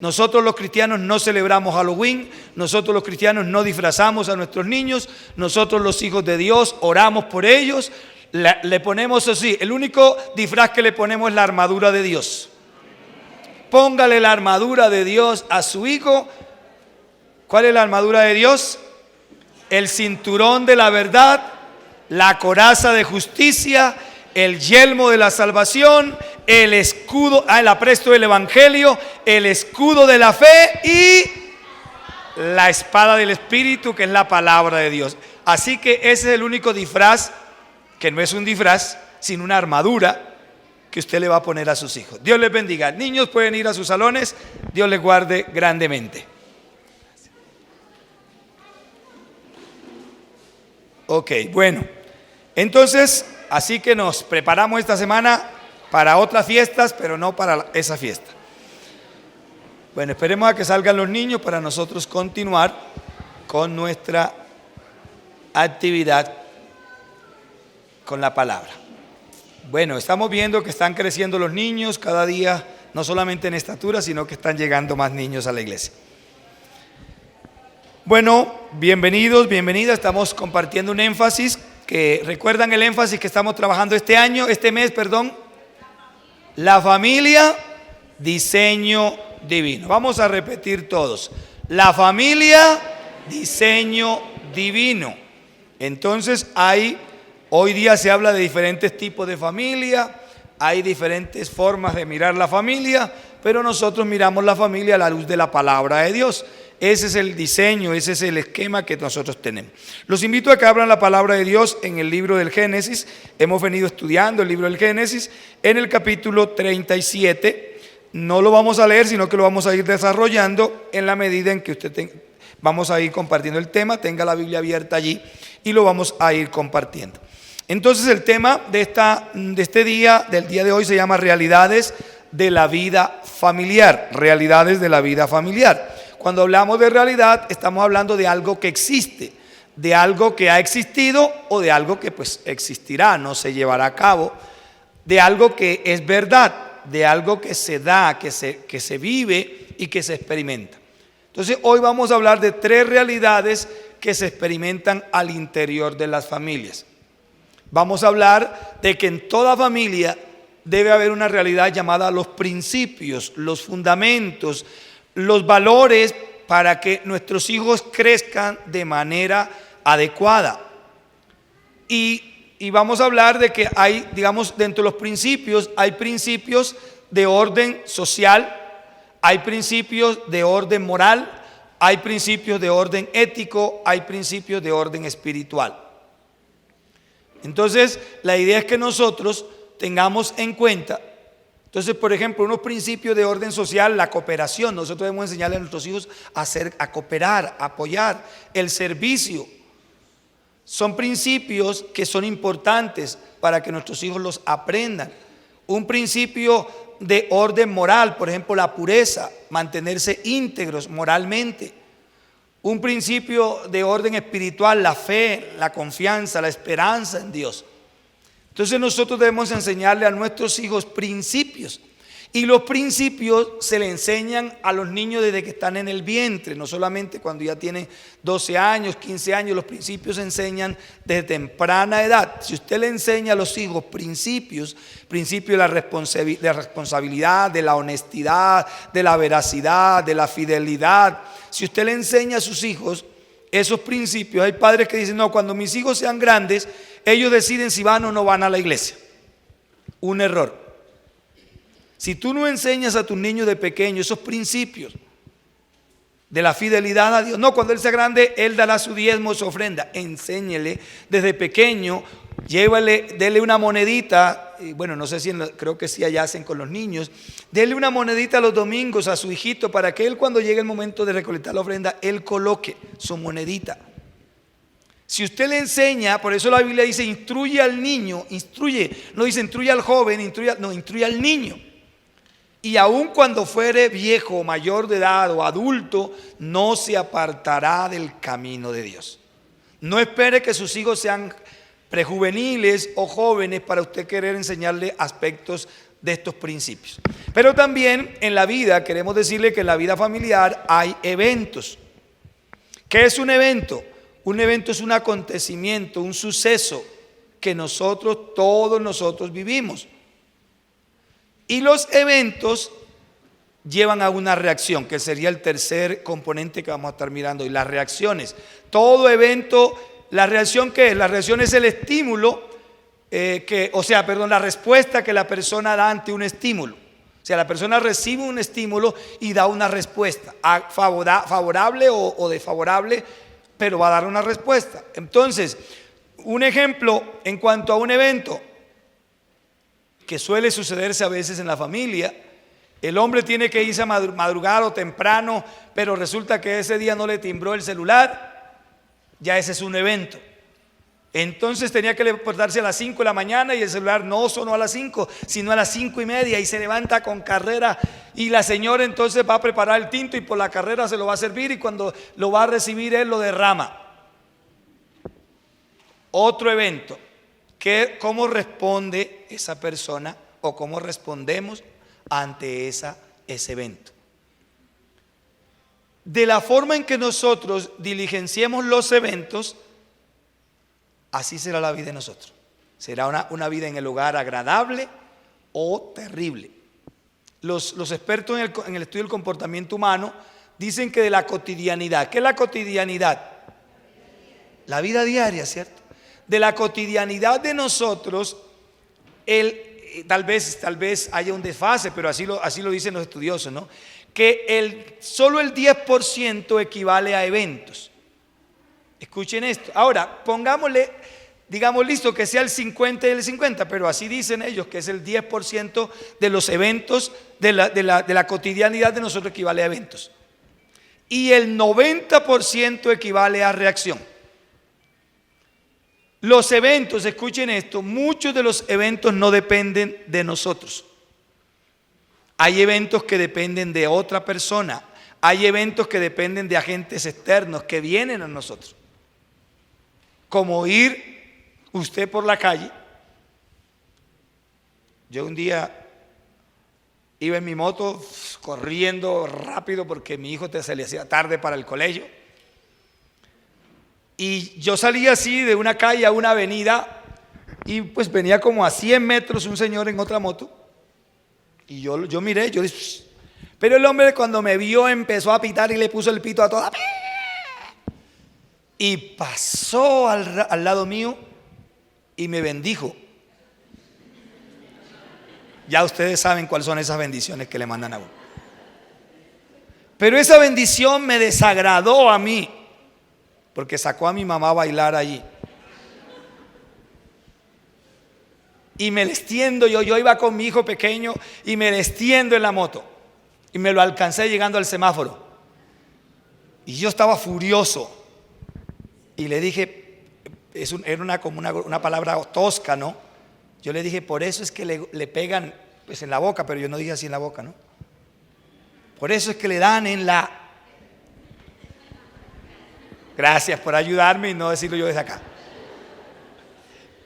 Nosotros los cristianos no celebramos Halloween, nosotros los cristianos no disfrazamos a nuestros niños, nosotros los hijos de Dios oramos por ellos, le ponemos así, el único disfraz que le ponemos es la armadura de Dios. Póngale la armadura de Dios a su hijo. ¿Cuál es la armadura de Dios? El cinturón de la verdad, la coraza de justicia, el yelmo de la salvación, el escudo, el apresto del evangelio, el escudo de la fe y la espada del Espíritu, que es la palabra de Dios. Así que ese es el único disfraz, que no es un disfraz, sino una armadura que usted le va a poner a sus hijos. Dios les bendiga. Niños pueden ir a sus salones. Dios les guarde grandemente. Ok, bueno. Entonces, así que nos preparamos esta semana para otras fiestas, pero no para esa fiesta. Bueno, esperemos a que salgan los niños para nosotros continuar con nuestra actividad con la palabra. Bueno, estamos viendo que están creciendo los niños cada día, no solamente en estatura, sino que están llegando más niños a la iglesia. Bueno, bienvenidos, bienvenidas. Estamos compartiendo un énfasis que recuerdan el énfasis que estamos trabajando este mes, la familia, diseño divino. Vamos a repetir todos. La familia, diseño divino. Entonces hoy día se habla de diferentes tipos de familia, hay diferentes formas de mirar la familia, pero nosotros miramos la familia a la luz de la palabra de Dios. Ese es el diseño, ese es el esquema que nosotros tenemos. Los invito a que abran la palabra de Dios en el libro del Génesis. Hemos venido estudiando el libro del Génesis en el capítulo 37. No lo vamos a leer, sino que lo vamos a ir desarrollando en la medida en que vamos a ir compartiendo el tema. Tenga la Biblia abierta allí y lo vamos a ir compartiendo. Entonces el tema del día de hoy se llama realidades de la vida familiar. Realidades de la vida familiar. Cuando hablamos de realidad, estamos hablando de algo que existe, de algo que ha existido o de algo que pues existirá, no se llevará a cabo, de algo que es verdad, de algo que se da, que se vive y que se experimenta. Entonces hoy vamos a hablar de 3 realidades que se experimentan al interior de las familias. Vamos a hablar de que en toda familia debe haber una realidad llamada los principios, los fundamentos, los valores para que nuestros hijos crezcan de manera adecuada. Y vamos a hablar de que hay, digamos, dentro de los principios, hay principios de orden social, hay principios de orden moral, hay principios de orden ético, hay principios de orden espiritual. Entonces, la idea es que nosotros tengamos en cuenta. Entonces, por ejemplo, unos principios de orden social, la cooperación. Nosotros debemos enseñarle a nuestros hijos a cooperar, a apoyar, el servicio. Son principios que son importantes para que nuestros hijos los aprendan. Un principio de orden moral, por ejemplo, la pureza, mantenerse íntegros moralmente. Un principio de orden espiritual, la fe, la confianza, la esperanza en Dios. Entonces nosotros debemos enseñarle a nuestros hijos principios. Y los principios se le enseñan a los niños desde que están en el vientre, no solamente cuando ya tienen 12 años, 15 años, los principios se enseñan desde temprana edad. Si usted le enseña a los hijos principios de la responsabilidad, de la honestidad, de la veracidad, de la fidelidad, si usted le enseña a sus hijos esos principios, hay padres que dicen, no, cuando mis hijos sean grandes, ellos deciden si van o no van a la iglesia. Un error. Si tú no enseñas a tus niños de pequeño esos principios de la fidelidad a Dios, no, cuando él sea grande, él dará su diezmo, su ofrenda. Enséñele desde pequeño, dele una monedita, y bueno, no sé si, creo que sí allá hacen con los niños, dele una monedita los domingos a su hijito para que él cuando llegue el momento de recolectar la ofrenda, él coloque su monedita. Si usted le enseña, por eso la Biblia dice, instruye al niño, no dice instruye al joven, instruye al niño. Y aun cuando fuere viejo, mayor de edad o adulto, no se apartará del camino de Dios. No espere que sus hijos sean prejuveniles o jóvenes para usted querer enseñarle aspectos de estos principios. Pero también en la vida, queremos decirle que en la vida familiar hay eventos. ¿Qué es un evento? Un evento es un acontecimiento, un suceso que todos nosotros vivimos. Y los eventos llevan a una reacción, que sería el tercer componente que vamos a estar mirando, y las reacciones. Todo evento, ¿la reacción qué es? La reacción es el estímulo, la respuesta que la persona da ante un estímulo. O sea, la persona recibe un estímulo y da una respuesta, favorable o desfavorable, pero va a dar una respuesta. Entonces, un ejemplo en cuanto a un evento que suele sucederse a veces en la familia: el hombre tiene que irse a madrugar o temprano, pero resulta que ese día no le timbró el celular. Ya ese es un evento. Entonces tenía que levantarse a las 5 de la mañana y el celular no sonó a las 5, sino a las 5:30, y se levanta con carrera, y la señora entonces va a preparar el tinto y por la carrera se lo va a servir, y cuando lo va a recibir él lo derrama. Otro evento, ¿cómo responde esa persona o cómo respondemos ante ese evento? De la forma en que nosotros diligenciemos los eventos, así será la vida de nosotros. Será una vida en el hogar agradable o terrible. Los expertos en el estudio del comportamiento humano dicen que de la cotidianidad. ¿Qué es la cotidianidad? La vida diaria, ¿cierto? De la cotidianidad de nosotros, tal vez haya un desfase, pero así lo dicen los estudiosos, ¿no? Que solo el 10% equivale a eventos. Escuchen esto. Ahora, pongámosle, digamos, listo, que sea el 50 y el 50, pero así dicen ellos, que es el 10% de los eventos de la cotidianidad de nosotros equivale a eventos. Y el 90% equivale a reacción. Los eventos, escuchen esto, muchos de los eventos no dependen de nosotros. Hay eventos que dependen de otra persona. Hay eventos que dependen de agentes externos que vienen a nosotros. Como ir usted por la calle. Yo un día iba en mi moto corriendo rápido porque mi hijo se le hacía tarde para el colegio. Y yo salí así de una calle a una avenida y pues venía como a 100 metros un señor en otra moto. Y yo miré, yo dije, pero el hombre cuando me vio empezó a pitar y le puso el pito a toda. Y pasó al lado mío y me bendijo. Ya ustedes saben cuáles son esas bendiciones que le mandan a uno. Pero esa bendición me desagradó a mí, porque sacó a mi mamá a bailar allí. Y me le extiendo, yo iba con mi hijo pequeño y me le extiendo en la moto. Y me lo alcancé llegando al semáforo. Y yo estaba furioso. Y le dije, era como una palabra tosca, ¿no? Yo le dije, por eso es que le pegan pues, en la boca, pero yo no dije así en la boca, ¿no? Por eso es que le dan en la... Gracias por ayudarme y no decirlo yo desde acá.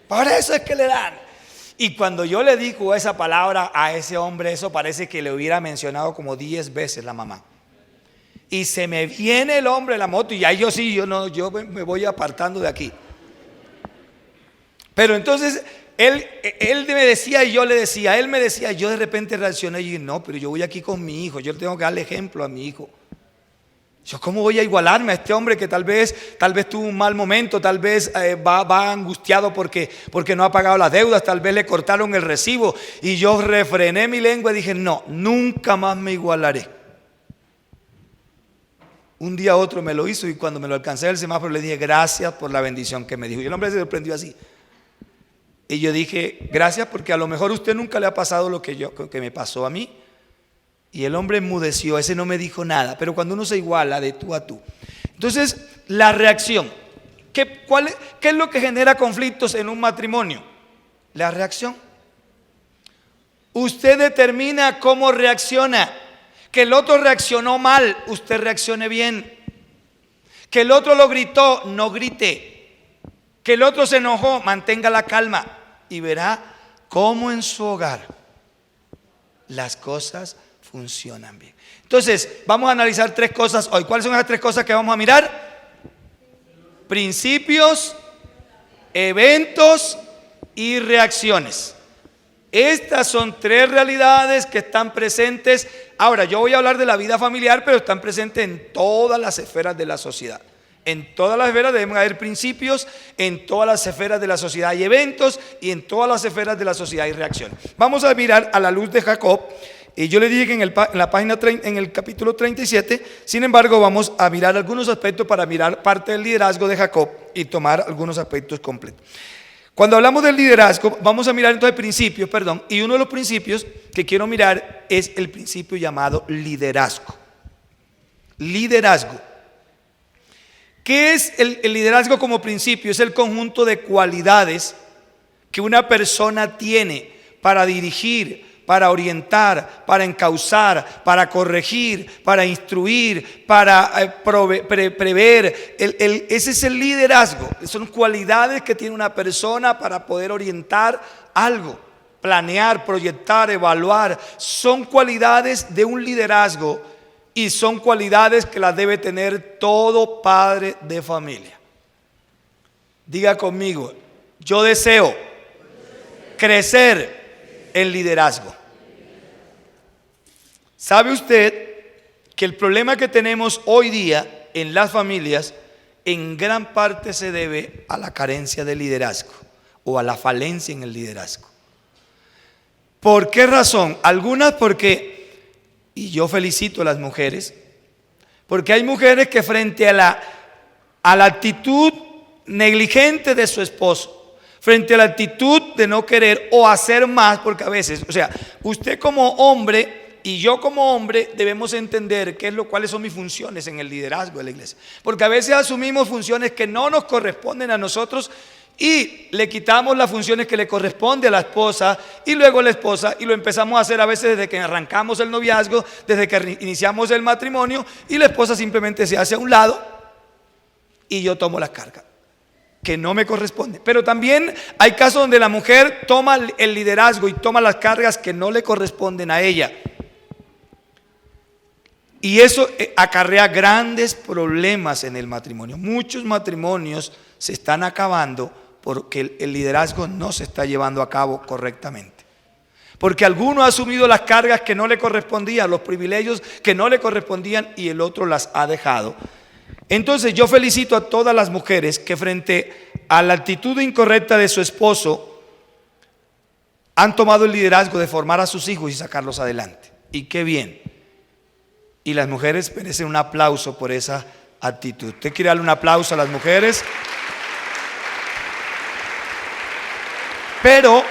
Por eso es que le dan. Y cuando yo le digo esa palabra a ese hombre, eso parece que le hubiera mencionado como 10 veces la mamá. Y se me viene el hombre en la moto y ahí yo me voy apartando de aquí. Pero entonces él me decía y yo le decía, él me decía, yo de repente reaccioné y dije, no, pero yo voy aquí con mi hijo, yo tengo que darle ejemplo a mi hijo. Yo, ¿cómo voy a igualarme a este hombre que tal vez tuvo un mal momento, tal vez va angustiado porque no ha pagado las deudas, tal vez le cortaron el recibo? Y yo refrené mi lengua y dije, no, nunca más me igualaré. Un día otro me lo hizo y cuando me lo alcancé del semáforo le dije, gracias por la bendición que me dijo. Y el hombre se sorprendió así. Y yo dije, gracias porque a lo mejor a usted nunca le ha pasado lo que me pasó a mí. Y el hombre enmudeció, ese no me dijo nada. Pero cuando uno se iguala de tú a tú. Entonces, la reacción. ¿Qué es lo que genera conflictos en un matrimonio? La reacción. Usted determina cómo reacciona. Que el otro reaccionó mal, usted reaccione bien. Que el otro lo gritó, no grite. Que el otro se enojó, mantenga la calma. Y verá cómo en su hogar las cosas funcionan bien. Entonces, vamos a analizar 3 cosas hoy. ¿Cuáles son esas 3 cosas que vamos a mirar? Principios, eventos y reacciones. Estas son 3 realidades que están presentes. Ahora, yo voy a hablar de la vida familiar, pero están presentes en todas las esferas de la sociedad. En todas las esferas deben haber principios, en todas las esferas de la sociedad hay eventos y en todas las esferas de la sociedad hay reacciones. Vamos a mirar a la luz de Jacob. Y yo le dije que en el capítulo 37, sin embargo, vamos a mirar algunos aspectos para mirar parte del liderazgo de Jacob y tomar algunos aspectos completos. Cuando hablamos del liderazgo, vamos a mirar entonces principios, y uno de los principios que quiero mirar es el principio llamado liderazgo. Liderazgo. ¿Qué es el liderazgo como principio? Es el conjunto de cualidades que una persona tiene para dirigir, para orientar, para encauzar, para corregir, para instruir, para prever. Ese es el liderazgo. Son cualidades que tiene una persona para poder orientar algo, planear, proyectar, evaluar. Son cualidades de un liderazgo y son cualidades que las debe tener todo padre de familia. Diga conmigo, yo deseo crecer en liderazgo. ¿Sabe usted que el problema que tenemos hoy día en las familias en gran parte se debe a la carencia de liderazgo o a la falencia en el liderazgo? ¿Por qué razón? Algunas porque, y yo felicito a las mujeres, porque hay mujeres que frente a la actitud negligente de su esposo, frente a la actitud de no querer o hacer más, porque a veces, usted como hombre y yo como hombre debemos entender cuáles son mis funciones en el liderazgo de la iglesia. Porque a veces asumimos funciones que no nos corresponden a nosotros y le quitamos las funciones que le corresponde a la esposa y luego la esposa, y lo empezamos a hacer a veces desde que arrancamos el noviazgo, desde que iniciamos el matrimonio, y la esposa simplemente se hace a un lado y yo tomo las cargas que no me corresponde. Pero también hay casos donde la mujer toma el liderazgo y toma las cargas que no le corresponden a ella. Y eso acarrea grandes problemas en el matrimonio. Muchos matrimonios se están acabando porque el liderazgo no se está llevando a cabo correctamente. Porque alguno ha asumido las cargas que no le correspondían, los privilegios que no le correspondían, y el otro las ha dejado. Entonces yo felicito a todas las mujeres que frente a la actitud incorrecta de su esposo han tomado el liderazgo de formar a sus hijos y sacarlos adelante. Y qué bien. Y las mujeres merecen un aplauso por esa actitud. ¿Usted quiere darle un aplauso a las mujeres? Pero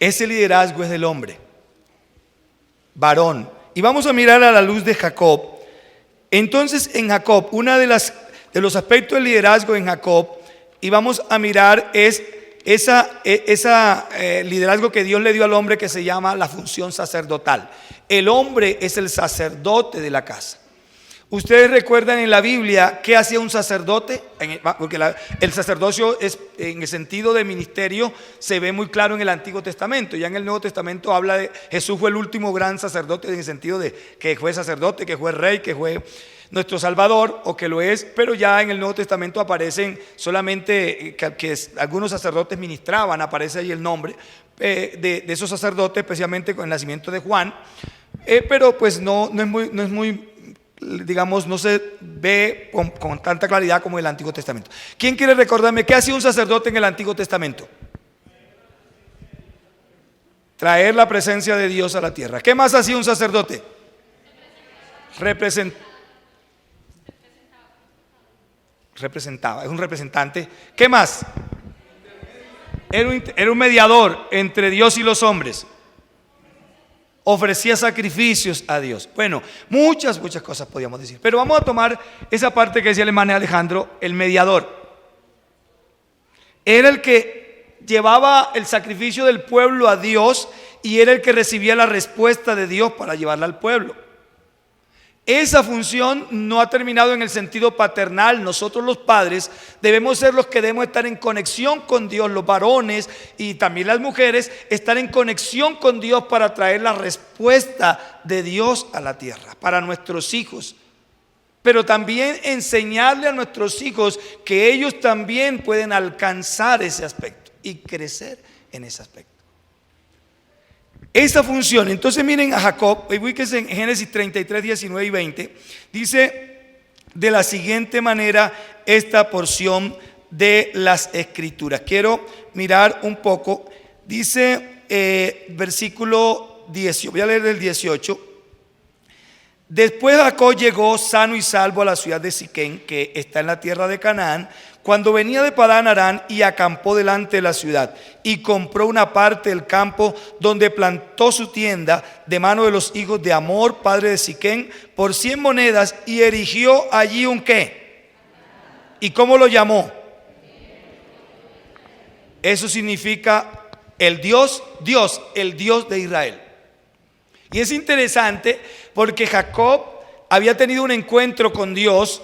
ese liderazgo es del hombre, varón. Y vamos a mirar a la luz de Jacob. Entonces en Jacob, una de los aspectos del liderazgo en Jacob, y vamos a mirar es esa liderazgo que Dios le dio al hombre, que se llama la función sacerdotal. El hombre es el sacerdote de la casa. Ustedes recuerdan en la Biblia qué hacía un sacerdote, porque el sacerdocio es, en el sentido de ministerio, se ve muy claro en el Antiguo Testamento. Ya en el Nuevo Testamento habla de Jesús fue el último gran sacerdote, en el sentido de que fue sacerdote, que fue rey, que fue nuestro Salvador, o que lo es. Pero ya en el Nuevo Testamento aparecen solamente que algunos sacerdotes ministraban, aparece ahí el nombre de esos sacerdotes, especialmente con el nacimiento de Juan. Pero pues no es muy, digamos, no se ve con tanta claridad como en el Antiguo Testamento. ¿Quién quiere recordarme qué hacía un sacerdote en el Antiguo Testamento? Traer la presencia de Dios a la tierra. ¿Qué más hacía un sacerdote? Representaba, es un representante. ¿Qué más? Era un mediador entre Dios y los hombres. Ofrecía sacrificios a Dios. Bueno, muchas cosas podíamos decir. Pero vamos a tomar esa parte que decía el hermano Alejandro, el mediador. Era el que llevaba el sacrificio del pueblo a Dios y era el que recibía la respuesta de Dios para llevarla al pueblo. Esa función no ha terminado en el sentido paternal. Nosotros los padres debemos ser los que debemos estar en conexión con Dios, los varones y también las mujeres, estar en conexión con Dios para traer la respuesta de Dios a la tierra, para nuestros hijos. Pero también enseñarle a nuestros hijos que ellos también pueden alcanzar ese aspecto y crecer en ese aspecto. Esa función, entonces miren a Jacob, ubíquense en Génesis 33, 19 y 20, dice de la siguiente manera esta porción de las Escrituras. Quiero mirar un poco, dice versículo 18, voy a leer el 18. Después Jacob llegó sano y salvo a la ciudad de Siquem, que está en la tierra de Canaán, cuando venía de Padán Aram, y acampó delante de la ciudad, y compró una parte del campo donde plantó su tienda de mano de los hijos de Hamor, padre de Siquem, por 100 monedas, y erigió allí un ¿qué? ¿Y cómo lo llamó? Eso significa el Dios de Israel. Y es interesante porque Jacob había tenido un encuentro con Dios,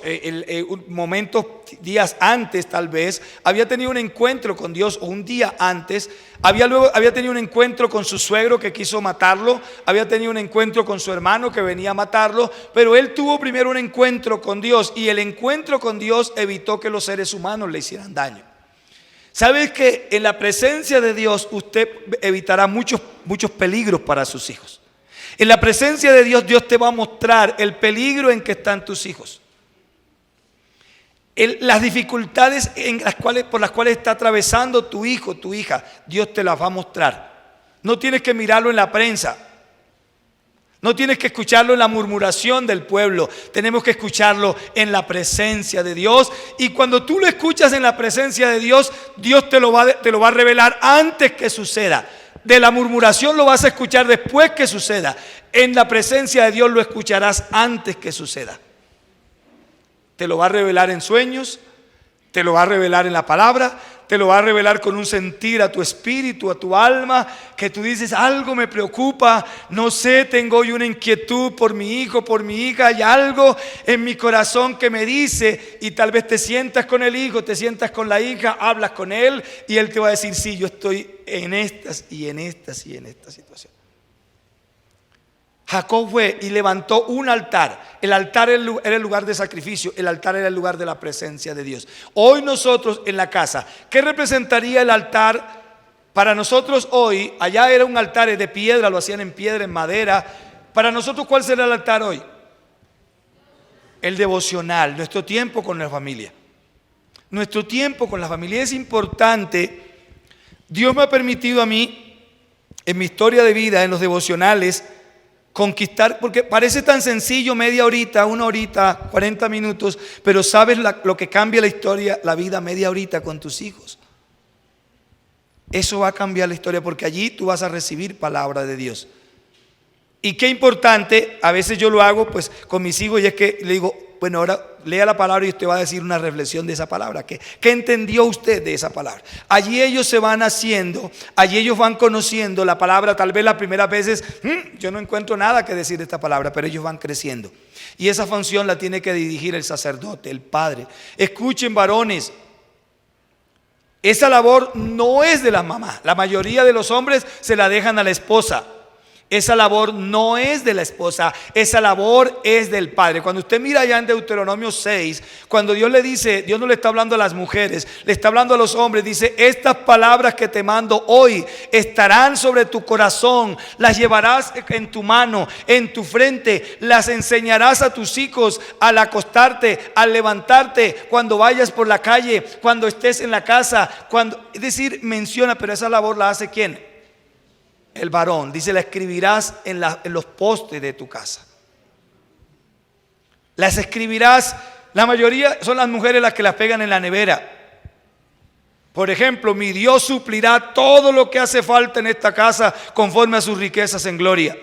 momentos, días antes tal vez, había tenido un encuentro con Dios, o un día antes, había tenido un encuentro con su suegro que quiso matarlo, había tenido un encuentro con su hermano que venía a matarlo, pero él tuvo primero un encuentro con Dios, y el encuentro con Dios evitó que los seres humanos le hicieran daño. ¿Sabes que en la presencia de Dios usted evitará muchos peligros para sus hijos? En la presencia de Dios, Dios te va a mostrar el peligro en que están tus hijos. Las dificultades por las cuales está atravesando tu hijo, tu hija, Dios te las va a mostrar. No tienes que mirarlo en la prensa. No tienes que escucharlo en la murmuración del pueblo. Tenemos que escucharlo en la presencia de Dios. Y cuando tú lo escuchas en la presencia de Dios, Dios te lo va a revelar antes que suceda. De la murmuración lo vas a escuchar después que suceda. En la presencia de Dios lo escucharás antes que suceda. Te lo va a revelar en sueños, te lo va a revelar en la palabra, te lo va a revelar con un sentir a tu espíritu, a tu alma, que tú dices, algo me preocupa, no sé, tengo hoy una inquietud por mi hijo, por mi hija, hay algo en mi corazón que me dice, y tal vez te sientas con el hijo, te sientas con la hija, hablas con él, y él te va a decir, sí, yo estoy en estas y en estas y en esta situación. Jacob fue y levantó un altar. El altar era el lugar de sacrificio. El altar era el lugar de la presencia de Dios. Hoy nosotros en la casa, ¿qué representaría el altar? Para nosotros hoy, allá era un altar de piedra, lo hacían en piedra, en madera. Para nosotros, ¿cuál será el altar hoy? El devocional, nuestro tiempo con la familia. Nuestro tiempo con la familia es importante. Dios me ha permitido a mí, en mi historia de vida, en los devocionales, conquistar, porque parece tan sencillo, media horita, 1 horita, 40 minutos, pero sabes lo que cambia la historia, la vida, media horita con tus hijos. Eso va a cambiar la historia, porque allí tú vas a recibir palabra de Dios. Y qué importante, a veces yo lo hago pues con mis hijos, y es que le digo, bueno, ahora lea la palabra y usted va a decir una reflexión de esa palabra. ¿Qué entendió usted de esa palabra? Allí ellos se van haciendo, allí ellos van conociendo la palabra. Tal vez las primeras veces, yo no encuentro nada que decir de esta palabra, pero ellos van creciendo. Y esa función la tiene que dirigir el sacerdote, el padre. Escuchen, varones, esa labor no es de la mamá. La mayoría de los hombres se la dejan a la esposa. Esa labor no es de la esposa, esa labor es del padre. Cuando usted mira allá en Deuteronomio 6, cuando Dios le dice, Dios no le está hablando a las mujeres, le está hablando a los hombres, dice, estas palabras que te mando hoy estarán sobre tu corazón, las llevarás en tu mano, en tu frente, las enseñarás a tus hijos al acostarte, al levantarte, cuando vayas por la calle, cuando estés en la casa, es decir, menciona, pero esa labor la hace ¿quién? El varón. Dice, la escribirás en los postes de tu casa. Las escribirás, la mayoría son las mujeres las que las pegan en la nevera. Por ejemplo, mi Dios suplirá todo lo que hace falta en esta casa conforme a sus riquezas en gloria.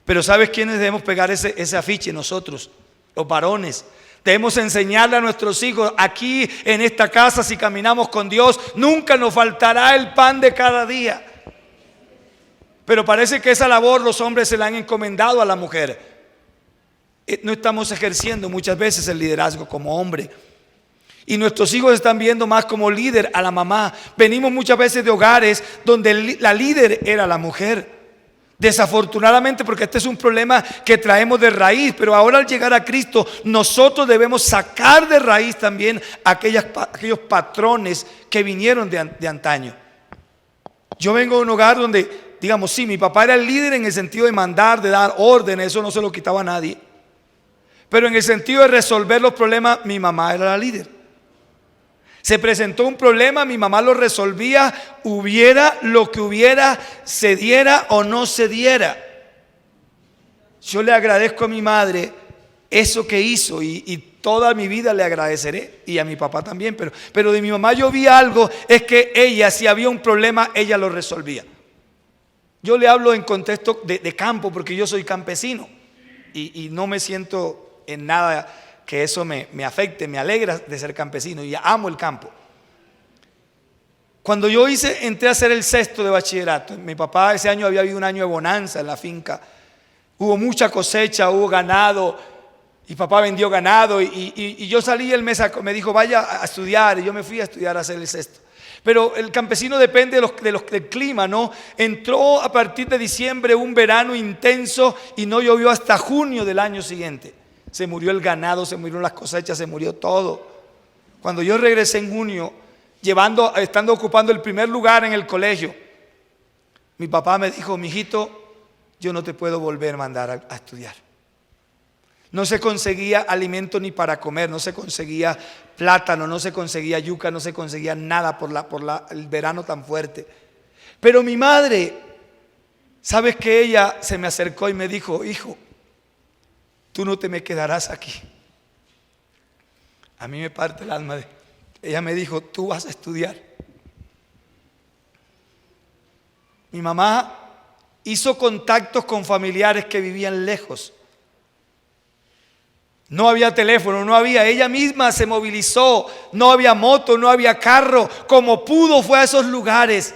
Pero ¿sabes quiénes debemos pegar ese afiche? Nosotros, los varones. Debemos enseñarle a nuestros hijos, aquí en esta casa, si caminamos con Dios, nunca nos faltará el pan de cada día. Pero parece que esa labor los hombres se la han encomendado a la mujer. no estamos ejerciendo muchas veces el liderazgo como hombre. Y nuestros hijos están viendo más como líder a la mamá. Venimos muchas veces de hogares donde la líder era la mujer. Desafortunadamente, porque este es un problema que traemos de raíz, pero ahora al llegar a Cristo nosotros debemos sacar de raíz también aquellos patrones que vinieron de antaño. Yo vengo de un hogar donde, digamos, sí, mi papá era el líder en el sentido de mandar, de dar órdenes, eso no se lo quitaba a nadie. Pero en el sentido de resolver los problemas, mi mamá era la líder. Se presentó un problema, mi mamá lo resolvía, hubiera lo que hubiera, se diera o no se diera. Yo le agradezco a mi madre eso que hizo y toda mi vida le agradeceré, y a mi papá también, pero de mi mamá yo vi algo, es que ella, si había un problema, ella lo resolvía. Yo le hablo en contexto de campo, porque yo soy campesino y no me siento en nada que eso me afecte. Me alegra de ser campesino y amo el campo. Cuando yo entré a hacer el sexto de bachillerato, mi papá ese año había habido un año de bonanza en la finca, hubo mucha cosecha, hubo ganado, y papá vendió ganado, y yo salí, él me dijo vaya a estudiar, y yo me fui a estudiar a hacer el sexto. Pero el campesino depende del clima, ¿no? Entró a partir de diciembre un verano intenso y no llovió hasta junio del año siguiente. Se murió el ganado, se murieron las cosechas, se murió todo. Cuando yo regresé en junio, estando ocupando el primer lugar en el colegio, mi papá me dijo: mijito, yo no te puedo volver a mandar a estudiar. No se conseguía alimento ni para comer, no se conseguía plátano, no se conseguía yuca, no se conseguía nada por el verano tan fuerte. Pero mi madre, ¿sabes qué? Ella se me acercó y me dijo: hijo, tú no te me quedarás aquí. A mí me parte el alma. Ella me dijo: tú vas a estudiar. Mi mamá hizo contactos con familiares que vivían lejos. No había teléfono, no había, ella misma se movilizó, no había moto, no había carro, como pudo fue a esos lugares.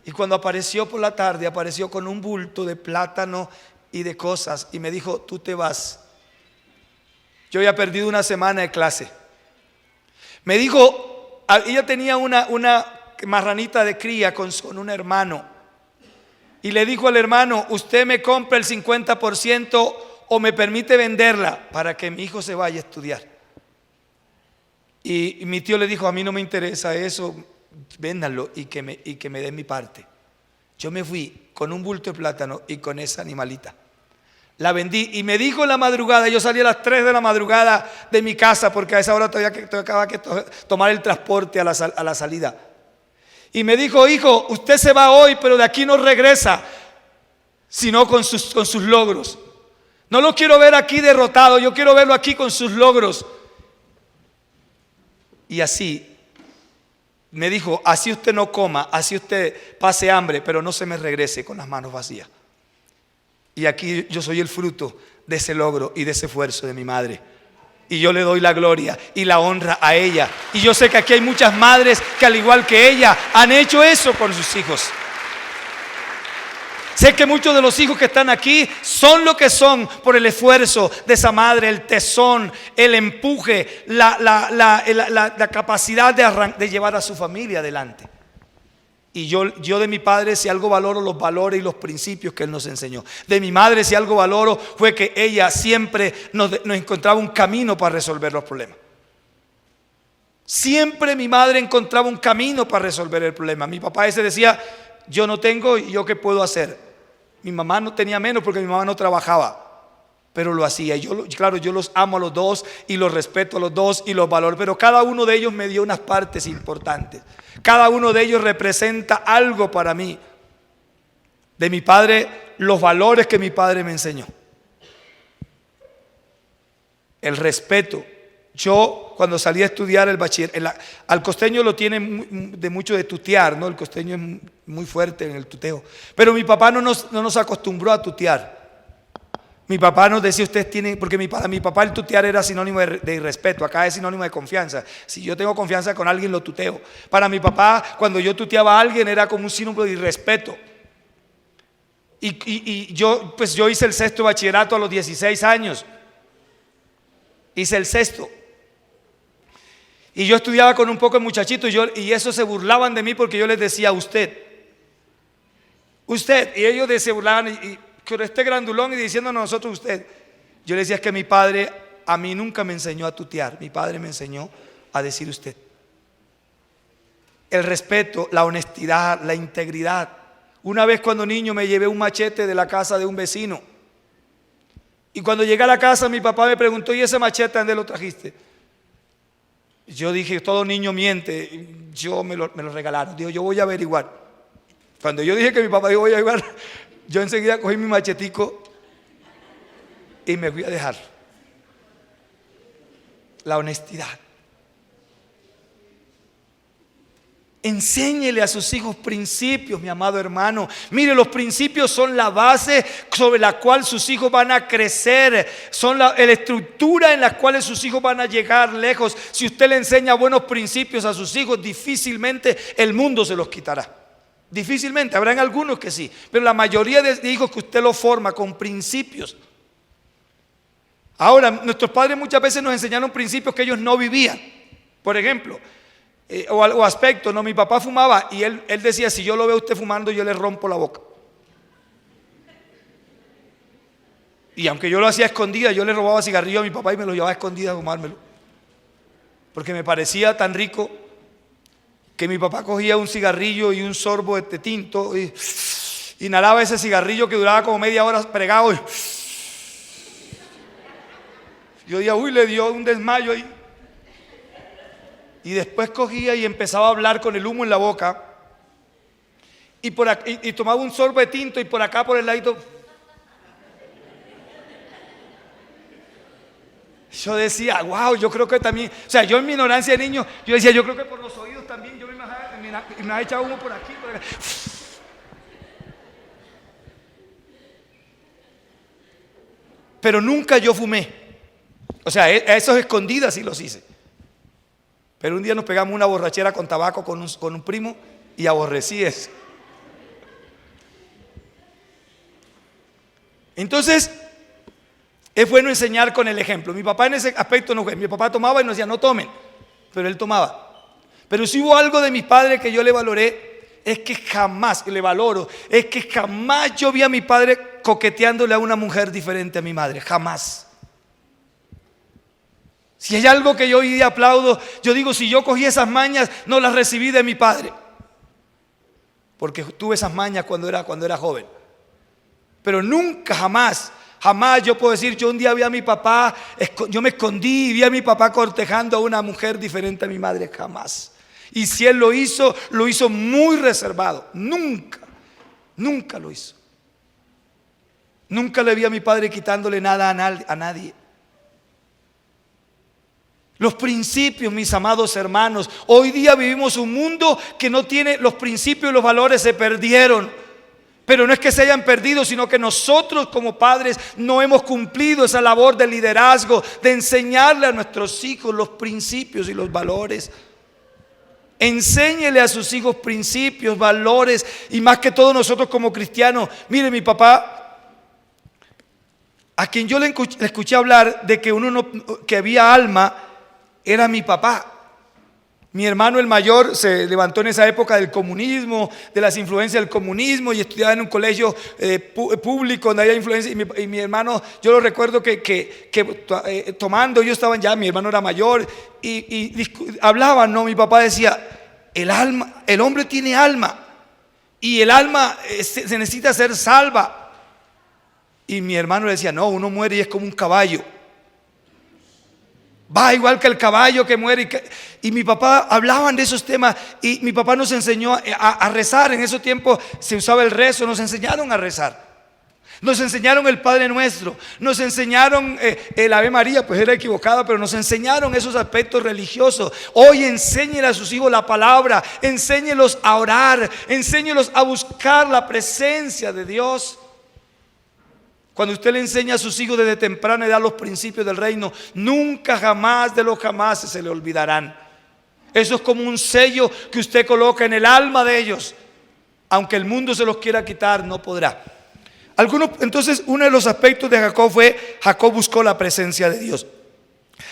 Y cuando apareció por la tarde, apareció con un bulto de plátano y de cosas y me dijo: tú te vas. Yo había perdido una semana de clase. Me dijo, ella tenía una marranita de cría con un hermano, y le dijo al hermano: usted me compra el 50% o me permite venderla para que mi hijo se vaya a estudiar. Y mi tío le dijo: a mí no me interesa eso, véndanlo y que me den mi parte. Yo me fui con un bulto de plátano y con esa animalita. La vendí y me dijo en la madrugada, yo salí a las 3 de la madrugada de mi casa porque a esa hora todavía tocaba que tomar el transporte a la salida. Y me dijo: hijo, usted se va hoy, pero de aquí no regresa, sino con sus logros. No lo quiero ver aquí derrotado, yo quiero verlo aquí con sus logros. Y así me dijo: así usted no coma, así usted pase hambre, pero no se me regrese con las manos vacías. Y aquí yo soy el fruto de ese logro y de ese esfuerzo de mi madre. Y yo le doy la gloria y la honra a ella. Y yo sé que aquí hay muchas madres que, al igual que ella, han hecho eso por sus hijos. Sé que muchos de los hijos que están aquí son lo que son por el esfuerzo de esa madre, el tesón, el empuje, la capacidad de llevar a su familia adelante. Y yo de mi padre, si algo valoro, los valores y los principios que él nos enseñó. De mi madre, si algo valoro, fue que ella siempre nos encontraba un camino para resolver los problemas. Siempre mi madre encontraba un camino para resolver el problema. Mi papá ese decía: yo no tengo, ¿y yo qué puedo hacer? Mi mamá no tenía menos porque mi mamá no trabajaba, pero lo hacía. Y claro, yo los amo a los dos y los respeto a los dos y los valoro, pero cada uno de ellos me dio unas partes importantes. Cada uno de ellos representa algo para mí. De mi padre, los valores que mi padre me enseñó. El respeto. Yo, cuando salí a estudiar el bachiller, al costeño lo tiene mucho de tutear, ¿no? El costeño es muy fuerte en el tuteo. Pero mi papá no nos acostumbró a tutear. Mi papá nos decía: ustedes tienen, porque para mi papá el tutear era sinónimo de irrespeto. Acá es sinónimo de confianza. Si yo tengo confianza con alguien, lo tuteo. Para mi papá, cuando yo tuteaba a alguien, era como un sinónimo de irrespeto. Y yo hice el sexto bachillerato a los 16 años. Hice el sexto. Y yo estudiaba con un poco de muchachitos y eso se burlaban de mí porque yo les decía usted. Y ellos se burlaban y con este grandulón y diciéndonos a nosotros usted. Yo les decía, es que mi padre a mí nunca me enseñó a tutear, mi padre me enseñó a decir usted. El respeto, la honestidad, la integridad. Una vez cuando niño me llevé un machete de la casa de un vecino y cuando llegué a la casa mi papá me preguntó, ¿y ese machete dónde lo trajiste? Yo dije, todo niño miente, me lo regalaron. Digo, yo voy a averiguar. Cuando yo dije que mi papá dijo, voy a averiguar, yo enseguida cogí mi machetico y me fui a dejar. La honestidad. Enséñele a sus hijos principios, mi amado hermano. Mire, los principios son la base sobre la cual sus hijos van a crecer. Son la estructura en la cual sus hijos van a llegar lejos. Si usted le enseña buenos principios a sus hijos, difícilmente el mundo se los quitará. Difícilmente, habrán algunos que sí, pero la mayoría de hijos que usted los forma con principios. Ahora, nuestros padres muchas veces nos enseñaron principios que ellos no vivían. Por ejemplo, o aspectos, no, mi papá fumaba y él decía, si yo lo veo a usted fumando, yo le rompo la boca. Y aunque yo lo hacía a escondidas, yo le robaba cigarrillo a mi papá y me lo llevaba a escondidas a fumármelo. Porque me parecía tan rico que mi papá cogía un cigarrillo y un sorbo de tinto y inhalaba ese cigarrillo que duraba como media hora pregado. Yo decía, uy, le dio un desmayo ahí. Y después cogía y empezaba a hablar con el humo en la boca. Y tomaba un sorbo de tinto y por acá, por el ladito. Yo decía, wow, yo creo que también, o sea, yo en mi ignorancia de niño, yo decía, yo creo que por los oídos también, yo me ha echado humo por aquí, por acá. Pero nunca yo fumé. O sea, a esos escondidas sí los hice. Pero un día nos pegamos una borrachera con tabaco con un primo y aborrecí eso. Entonces, es bueno enseñar con el ejemplo. Mi papá en ese aspecto no fue. Mi papá tomaba y nos decía, no tomen. Pero él tomaba. Pero si hubo algo de mi padre que yo le valoré, es que jamás, le valoro, es que jamás yo vi a mi padre coqueteándole a una mujer diferente a mi madre. Jamás. Si hay algo que yo hoy día aplaudo, yo digo, si yo cogí esas mañas, no las recibí de mi padre. Porque tuve esas mañas cuando era joven. Pero nunca, jamás yo puedo decir, yo un día vi a mi papá, yo me escondí y vi a mi papá cortejando a una mujer diferente a mi madre, jamás. Y si él lo hizo muy reservado. Nunca lo hizo. Nunca le vi a mi padre quitándole nada a nadie. Los principios, mis amados hermanos, hoy día vivimos un mundo que no tiene los principios y los valores, se perdieron. Pero no es que se hayan perdido, sino que nosotros como padres no hemos cumplido esa labor de liderazgo, de enseñarle a nuestros hijos los principios y los valores. Enséñele a sus hijos principios, valores, y más que todo nosotros como cristianos. Mire, mi papá, a quien yo le escuché hablar de que había alma, era mi papá. Mi hermano el mayor se levantó en esa época del comunismo, de las influencias del comunismo, y estudiaba en un colegio público donde había influencia. Y mi hermano, yo lo recuerdo que tomando, ellos estaban ya, mi hermano era mayor, y hablaban, ¿no? Mi papá decía, el hombre tiene alma, y el alma se necesita ser salva. Y mi hermano le decía, no, uno muere y es como un caballo. Va igual que el caballo que muere. Y mi papá hablaban de esos temas. Y mi papá nos enseñó a rezar. En ese tiempo se usaba el rezo. Nos enseñaron a rezar. Nos enseñaron el Padre Nuestro. Nos enseñaron el Ave María. Pues era equivocada, pero nos enseñaron esos aspectos religiosos. Hoy enséñenle a sus hijos la palabra. Enséñelos a orar. Enséñelos a buscar la presencia de Dios. Cuando usted le enseña a sus hijos desde temprana edad los principios del reino, nunca jamás de los jamás se le olvidarán. Eso es como un sello que usted coloca en el alma de ellos. Aunque el mundo se los quiera quitar, no podrá. Entonces, uno de los aspectos de Jacob fue, Jacob buscó la presencia de Dios.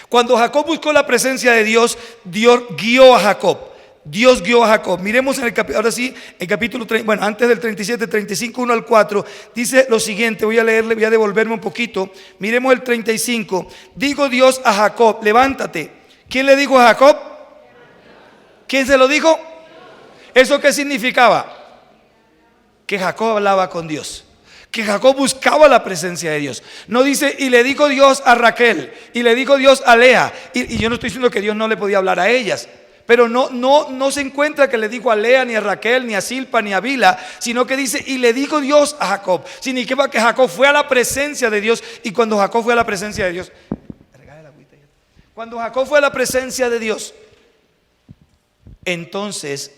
Cuando Jacob buscó la presencia de Dios, Dios guió a Jacob. Dios guió a Jacob. Miremos en el capítulo, ahora sí, el capítulo 30, bueno, antes del 37, 35, 1 al 4, dice lo siguiente, voy a leerle, voy a devolverme un poquito. Miremos el 35. Dijo Dios a Jacob, levántate. ¿Quién le dijo a Jacob? ¿Quién se lo dijo? ¿Eso qué significaba? Que Jacob hablaba con Dios, que Jacob buscaba la presencia de Dios. No dice, y le dijo Dios a Raquel, y le dijo Dios a Lea. Y yo no estoy diciendo que Dios no le podía hablar a ellas, pero no se encuentra que le dijo a Lea, ni a Raquel, ni a Silpa, ni a Bila, sino que dice, y le dijo Dios a Jacob. Significa que Jacob fue a la presencia de Dios. Y cuando Jacob fue a la presencia de Dios, cuando Jacob fue a la presencia de Dios, entonces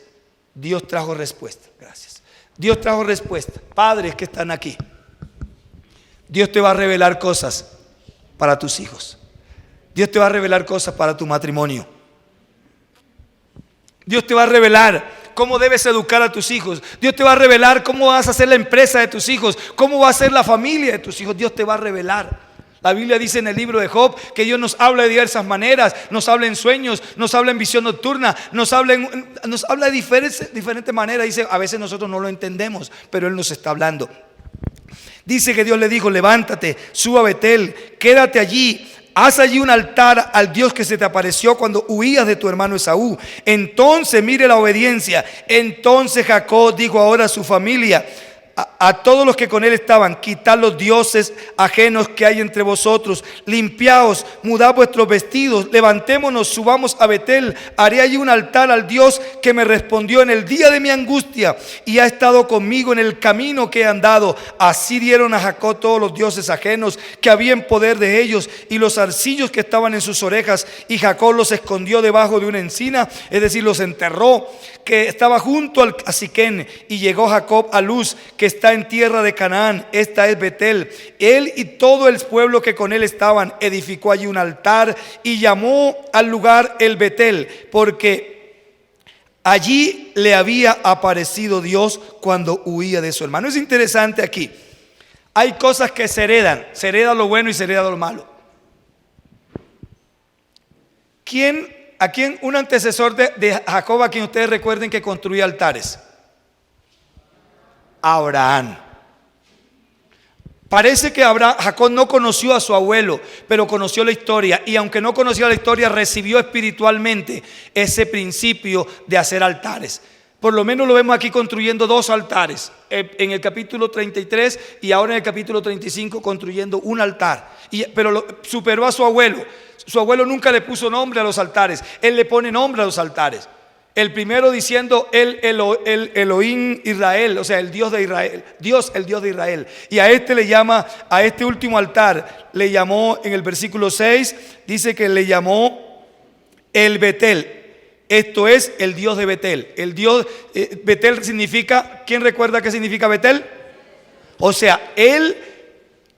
Dios trajo respuesta. Gracias. Dios trajo respuesta. Padres que están aquí, Dios te va a revelar cosas para tus hijos. Dios te va a revelar cosas para tu matrimonio. Dios te va a revelar cómo debes educar a tus hijos. Dios te va a revelar cómo vas a hacer la empresa de tus hijos, cómo va a ser la familia de tus hijos. Dios te va a revelar. La Biblia dice en el libro de Job que Dios nos habla de diversas maneras. Nos habla en sueños, nos habla en visión nocturna, nos habla de diferentes maneras. Dice, a veces nosotros no lo entendemos, pero Él nos está hablando. Dice que Dios le dijo, levántate, sube a Betel, quédate allí. Haz allí un altar al Dios que se te apareció cuando huías de tu hermano Esaú. Entonces, mire la obediencia. Entonces Jacob dijo ahora a su familia, a todos los que con él estaban, quitad los dioses ajenos que hay entre vosotros, limpiaos, mudad vuestros vestidos, levantémonos, subamos a Betel, haré allí un altar al Dios que me respondió en el día de mi angustia y ha estado conmigo en el camino que he andado. Así dieron a Jacob todos los dioses ajenos que había en poder de ellos y los zarcillos que estaban en sus orejas, y Jacob los escondió debajo de una encina, es decir, los enterró, que estaba junto a Siquén. Y llegó Jacob a Luz, que está en tierra de Canaán, esta es Betel. Él y todo el pueblo que con él estaban edificó allí un altar y llamó al lugar el Betel, porque allí le había aparecido Dios cuando huía de su hermano. Es interesante aquí, hay cosas que se hereda lo bueno y se hereda lo malo. ¿A quién un antecesor de Jacob, a quien ustedes recuerden que construía altares? Abraham. Parece que Jacob no conoció a su abuelo, pero conoció la historia, y aunque no conocía la historia, recibió espiritualmente ese principio de hacer altares. Por lo menos lo vemos aquí construyendo 2 altares, en el capítulo 33 y ahora en el capítulo 35 construyendo un altar. Pero superó a su abuelo. Su abuelo nunca le puso nombre a los altares, él le pone nombre a los altares. El primero diciendo el Elohim Israel, o sea, el Dios de Israel, Dios el Dios de Israel. Y a este le llama, a este último altar, le llamó en el versículo 6, dice que le llamó el Betel. Esto es el Dios de Betel. El Dios, Betel significa, ¿quién recuerda qué significa Betel? O sea, él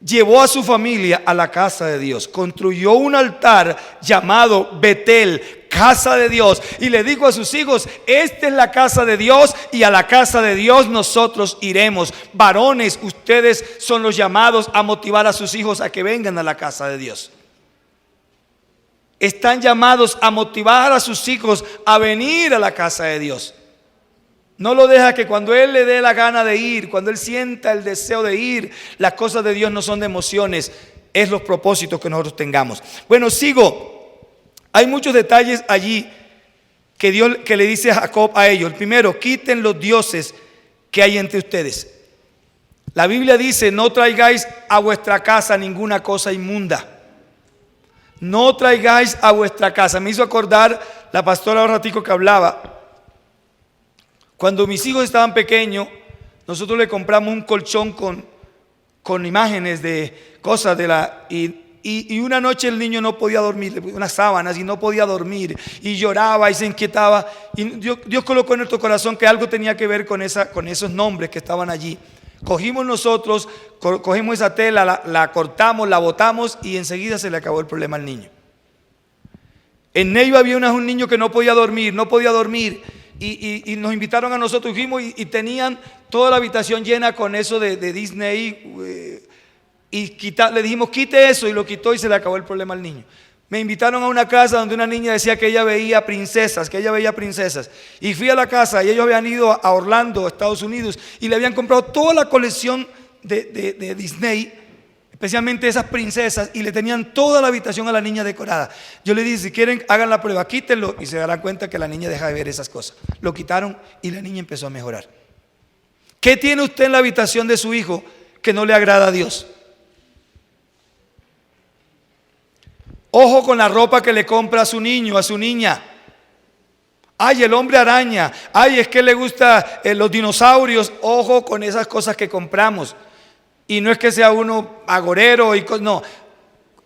llevó a su familia a la casa de Dios, construyó un altar llamado Betel, casa de Dios, y le dijo a sus hijos, esta es la casa de Dios y a la casa de Dios nosotros iremos. Varones, ustedes son los llamados a motivar a sus hijos a que vengan a la casa de Dios. Están llamados a motivar a sus hijos a venir a la casa de Dios. No lo deja que cuando él le dé la gana de ir, cuando él sienta el deseo de ir, las cosas de Dios no son de emociones, es los propósitos que nosotros tengamos. Bueno, sigo. Hay muchos detalles allí que Dios que le dice a Jacob a ellos. El primero, quiten los dioses que hay entre ustedes. La Biblia dice, no traigáis a vuestra casa ninguna cosa inmunda. No traigáis a vuestra casa. Me hizo acordar la pastora un ratico que hablaba. Cuando mis hijos estaban pequeños, nosotros le compramos un colchón con imágenes de cosas y una noche el niño no podía dormir, unas sábanas, y no podía dormir y lloraba y se inquietaba, y Dios colocó en nuestro corazón que algo tenía que ver con esos nombres que estaban allí. Cogimos nosotros, cogimos esa tela, la cortamos, la botamos y enseguida se le acabó el problema al niño. En Neiva había un niño que no podía dormir. Y nos invitaron a nosotros, fuimos y tenían toda la habitación llena con eso de Disney. Le dijimos, quite eso, y lo quitó y se le acabó el problema al niño. Me invitaron a una casa donde una niña decía que ella veía princesas, Y fui a la casa y ellos habían ido a Orlando, Estados Unidos, y le habían comprado toda la colección de Disney, especialmente esas princesas, y le tenían toda la habitación a la niña decorada. Yo le dije, si quieren, hagan la prueba, quítenlo, y se darán cuenta que la niña deja de ver esas cosas. Lo quitaron y la niña empezó a mejorar. ¿Qué tiene usted en la habitación de su hijo que no le agrada a Dios? Ojo con la ropa que le compra a su niño, a su niña. Ay, el hombre araña. Ay, es que le gusta los dinosaurios. Ojo con esas cosas que compramos. Y no es que sea uno agorero no.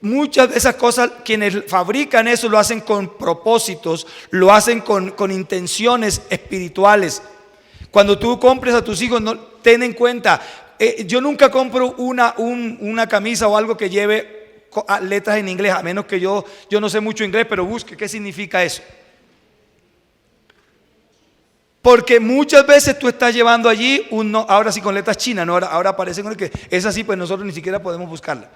Muchas de esas cosas, quienes fabrican eso lo hacen con propósitos, lo hacen con intenciones espirituales. Cuando tú compres a tus hijos, ten en cuenta, yo nunca compro una camisa o algo que lleve letras en inglés, a menos que yo no sé mucho inglés, pero busque qué significa eso. Porque muchas veces tú estás llevando allí ahora sí con letras chinas, ¿no? Ahora aparecen con el que es así, pues nosotros ni siquiera podemos buscarla.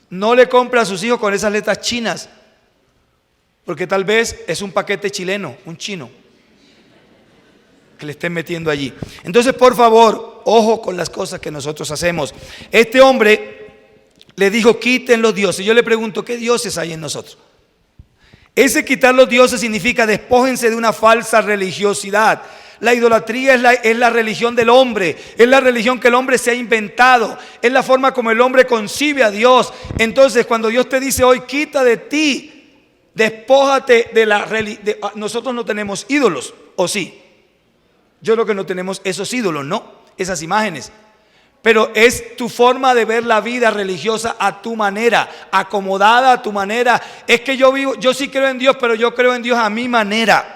No le compre a sus hijos con esas letras chinas, porque tal vez es un paquete chileno, un chino que le estén metiendo allí. Entonces, por favor, ojo con las cosas que nosotros hacemos. Este hombre le dijo, quiten los dioses. Yo le pregunto, ¿qué dioses hay en nosotros? Ese quitar los dioses significa despójense de una falsa religiosidad. La idolatría es la religión del hombre, es la religión que el hombre se ha inventado, es la forma como el hombre concibe a Dios. Entonces, cuando Dios te dice hoy, quita de ti, despójate de la religión. Nosotros no tenemos ídolos, ¿o sí? Yo creo que no tenemos esos ídolos, ¿no? Esas imágenes. Pero es tu forma de ver la vida religiosa a tu manera, acomodada a tu manera. Es que yo sí creo en Dios, pero yo creo en Dios a mi manera.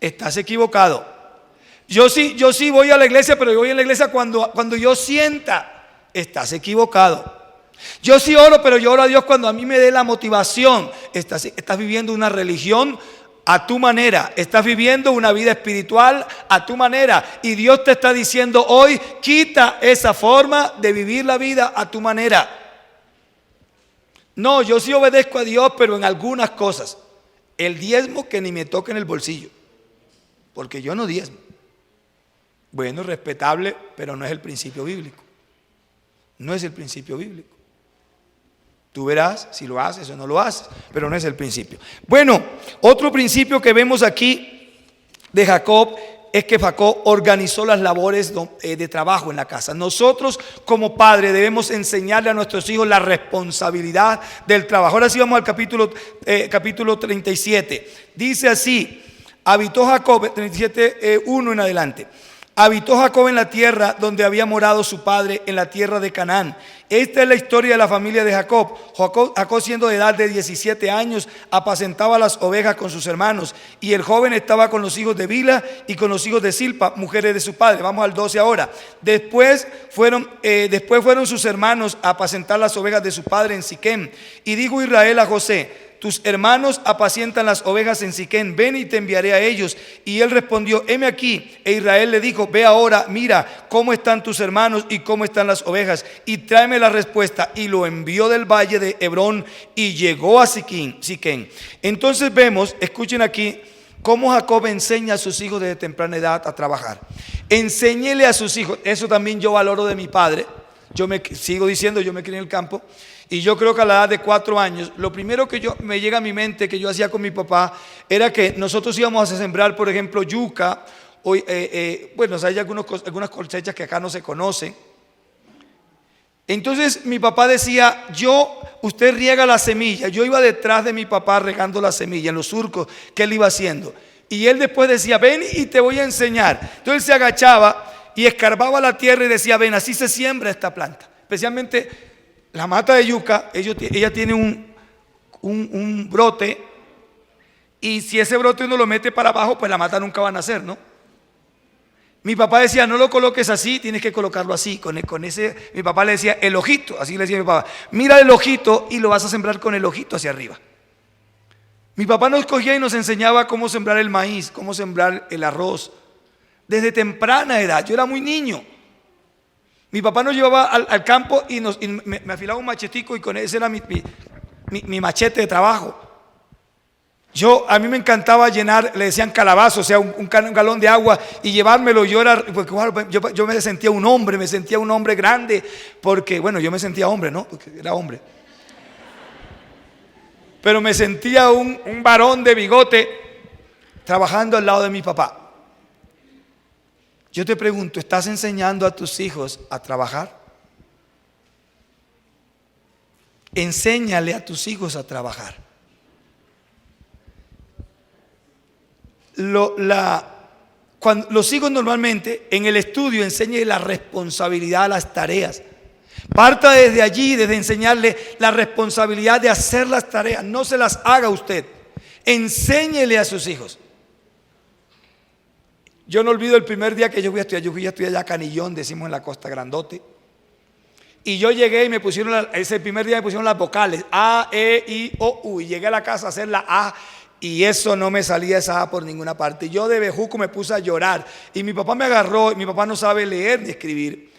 Estás equivocado. Yo sí voy a la iglesia, pero yo voy a la iglesia cuando yo sienta. Estás equivocado. Yo sí oro, pero yo oro a Dios cuando a mí me dé la motivación. Estás viviendo una religión a tu manera, estás viviendo una vida espiritual a tu manera, y Dios te está diciendo hoy, quita esa forma de vivir la vida a tu manera. No, yo sí obedezco a Dios, pero en algunas cosas. El diezmo que ni me toque en el bolsillo, porque yo no diezmo. Bueno, respetable, pero no es el principio bíblico. No es el principio bíblico. Tú verás si lo haces o no lo haces, pero no es el principio. Bueno, otro principio que vemos aquí de Jacob es que Jacob organizó las labores de trabajo en la casa. Nosotros como padres debemos enseñarle a nuestros hijos la responsabilidad del trabajo. Ahora sí vamos al capítulo 37. Dice así, habitó Jacob, 37:1 en adelante. Habitó Jacob en la tierra donde había morado su padre, en la tierra de Canaán. Esta es la historia de la familia de Jacob. Jacob, siendo de edad de 17 años, apacentaba las ovejas con sus hermanos, y el joven estaba con los hijos de Bila y con los hijos de Silpa, mujeres de su padre. Vamos al 12 ahora. Después fueron sus hermanos a apacentar las ovejas de su padre en Siquem. Y dijo Israel a José: tus hermanos apacientan las ovejas en Siquem, ven y te enviaré a ellos. Y él respondió: heme aquí. E Israel le dijo: ve ahora, mira cómo están tus hermanos y cómo están las ovejas, y tráeme la respuesta. Y lo envió del valle de Hebrón y llegó a Siquem. Entonces vemos, escuchen aquí, cómo Jacob enseña a sus hijos desde temprana edad a trabajar. Enséñele a sus hijos. Eso también yo valoro de mi padre. Yo sigo diciendo, yo me crié en el campo. Y yo creo que a la edad de 4 años, lo primero que me llega a mi mente que yo hacía con mi papá era que nosotros íbamos a sembrar, por ejemplo, yuca. Bueno, hay algunas cosechas que acá no se conocen. Entonces mi papá decía: usted riega la semilla. Yo iba detrás de mi papá regando la semilla en los surcos que él iba haciendo. Y él después decía: ven y te voy a enseñar. Entonces él se agachaba y escarbaba la tierra y decía: ven, así se siembra esta planta. Especialmente la mata de yuca, ella tiene un brote, y si ese brote uno lo mete para abajo, pues la mata nunca va a nacer, ¿no? Mi papá decía: no lo coloques así, tienes que colocarlo así, con ese. Mi papá le decía el ojito, así le decía mi papá: mira el ojito y lo vas a sembrar con el ojito hacia arriba. Mi papá nos cogía y nos enseñaba cómo sembrar el maíz, cómo sembrar el arroz, desde temprana edad. Yo era muy niño. Mi papá nos llevaba al campo y me afilaba un machetico, y con ese era mi mi machete de trabajo. A mí me encantaba llenar, le decían calabazo, o sea, un galón de agua y llevármelo. Porque yo me sentía un hombre grande, porque, bueno, yo me sentía hombre, ¿no? Porque era hombre. Pero me sentía un varón de bigote trabajando al lado de mi papá. Yo te pregunto, ¿estás enseñando a tus hijos a trabajar? Enséñale a tus hijos a trabajar. Cuando los hijos normalmente en el estudio enseñen la responsabilidad a las tareas. Parta desde allí, desde enseñarle la responsabilidad de hacer las tareas. No se las haga usted. Enséñele a sus hijos. Yo no olvido el primer día que yo fui a estudiar allá a Canillón, decimos en la Costa Grandote. Y yo llegué y ese primer día me pusieron las vocales, A, E, I, O, U. Y llegué a la casa a hacer la A. Y eso no me salía esa A por ninguna parte. Yo de bejuco me puse a llorar. Y mi papá me agarró. Y mi papá no sabe leer ni escribir,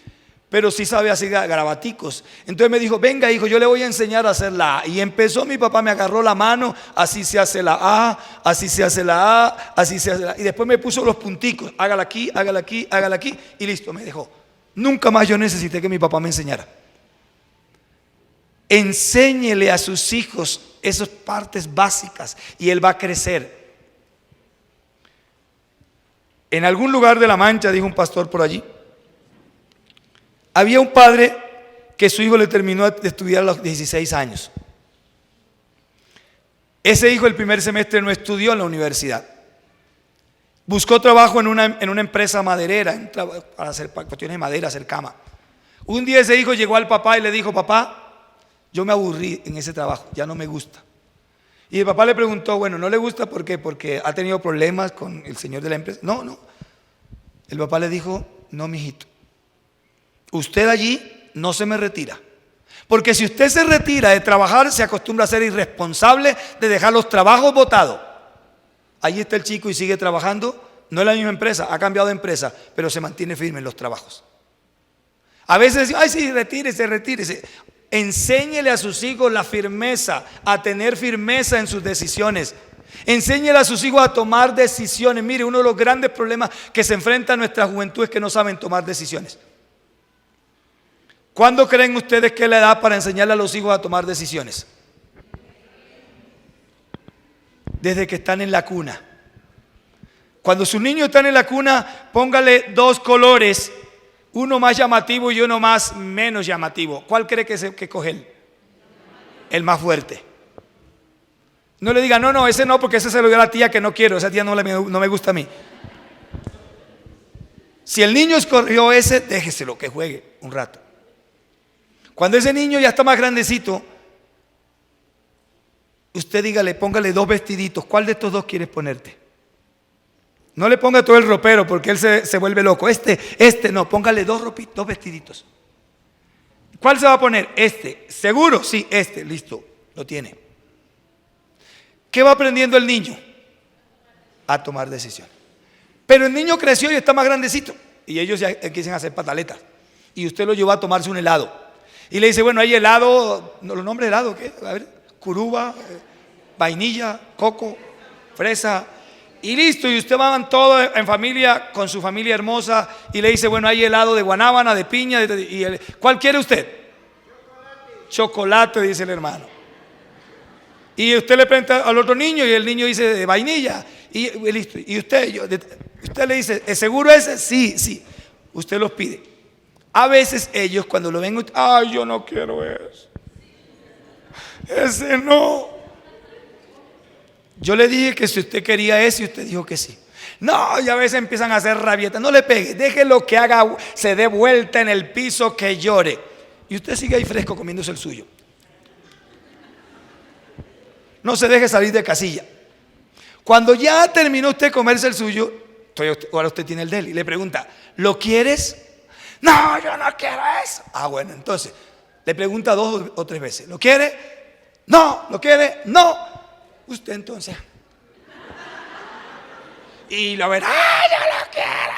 pero sí sabe hacer garabaticos. Entonces me dijo, venga hijo, yo le voy a enseñar a hacer la A. Y empezó, mi papá me agarró la mano, así se hace la A, así se hace la A, así se hace la A. Y después me puso los punticos, hágala aquí, hágala aquí, hágala aquí. Y listo, me dejó. Nunca más yo necesité que mi papá me enseñara. Enséñele a sus hijos esas partes básicas y él va a crecer. En algún lugar de La Mancha, dijo un pastor por allí, había un padre que su hijo le terminó de estudiar a los 16 años. Ese hijo el primer semestre no estudió en la universidad. Buscó trabajo en una empresa maderera para hacer cuestiones de madera, hacer cama. Un día ese hijo llegó al papá y le dijo, papá, yo me aburrí en ese trabajo, ya no me gusta. Y el papá le preguntó, bueno, ¿no le gusta por qué? Porque ha tenido problemas con el señor de la empresa. No. El papá le dijo, no, mijito, usted allí no se me retira. Porque si usted se retira de trabajar, se acostumbra a ser irresponsable de dejar los trabajos botados. Ahí está el chico y sigue trabajando, no es la misma empresa, ha cambiado de empresa, pero se mantiene firme en los trabajos. A veces decimos, ay sí, retírese. Enséñele a sus hijos la firmeza, a tener firmeza en sus decisiones. Enséñele a sus hijos a tomar decisiones. Mire, uno de los grandes problemas que se enfrenta a nuestra juventud es que no saben tomar decisiones. ¿Cuándo creen ustedes que es la edad para enseñarle a los hijos a tomar decisiones? Desde que están en la cuna. Cuando sus niños están en la cuna, póngale 2 colores, uno más llamativo y uno menos llamativo. ¿Cuál cree que coge él? El más fuerte. No le diga, no, ese no, porque ese se lo dio a la tía que no quiero, esa tía no me gusta a mí. Si el niño escogió ese, déjeselo que juegue un rato. Cuando ese niño ya está más grandecito, usted dígale, póngale 2 vestiditos. ¿Cuál de estos 2 quieres ponerte? No le ponga todo el ropero porque él se vuelve loco. No, póngale 2 vestiditos. ¿Cuál se va a poner? ¿Seguro? Sí, listo, lo tiene. ¿Qué va aprendiendo el niño? A tomar decisiones. Pero el niño creció y está más grandecito. Y ellos ya empiezan a hacer pataletas. Y usted lo llevó a tomarse un helado. Y le dice, bueno, hay helado, ¿los nombres de helado qué? A ver, curuba, vainilla, coco, fresa. Y listo, y usted van todos en familia, con su familia hermosa, y le dice, bueno, hay helado de guanábana, de piña, ¿cuál quiere usted? Chocolate, dice el hermano. Y usted le pregunta al otro niño, y el niño dice, de vainilla, y listo. Y usted le dice, ¿es seguro ese? Sí. Usted los pide. A veces ellos cuando lo ven, ay, yo no quiero eso. Ese no. Yo le dije que si usted quería ese y usted dijo que sí. No, y a veces empiezan a hacer rabietas. No le pegue, déjelo que haga, se dé vuelta en el piso, que llore. Y usted sigue ahí fresco comiéndose el suyo. No se deje salir de casilla. Cuando ya terminó usted de comerse el suyo, ahora usted tiene el de él y le pregunta, ¿lo quieres? No, yo no quiero eso. Ah, bueno, entonces le pregunta 2 o 3 veces, ¿lo quiere? No. ¿Lo quiere? No. Usted entonces. Y lo verá, yo lo quiero.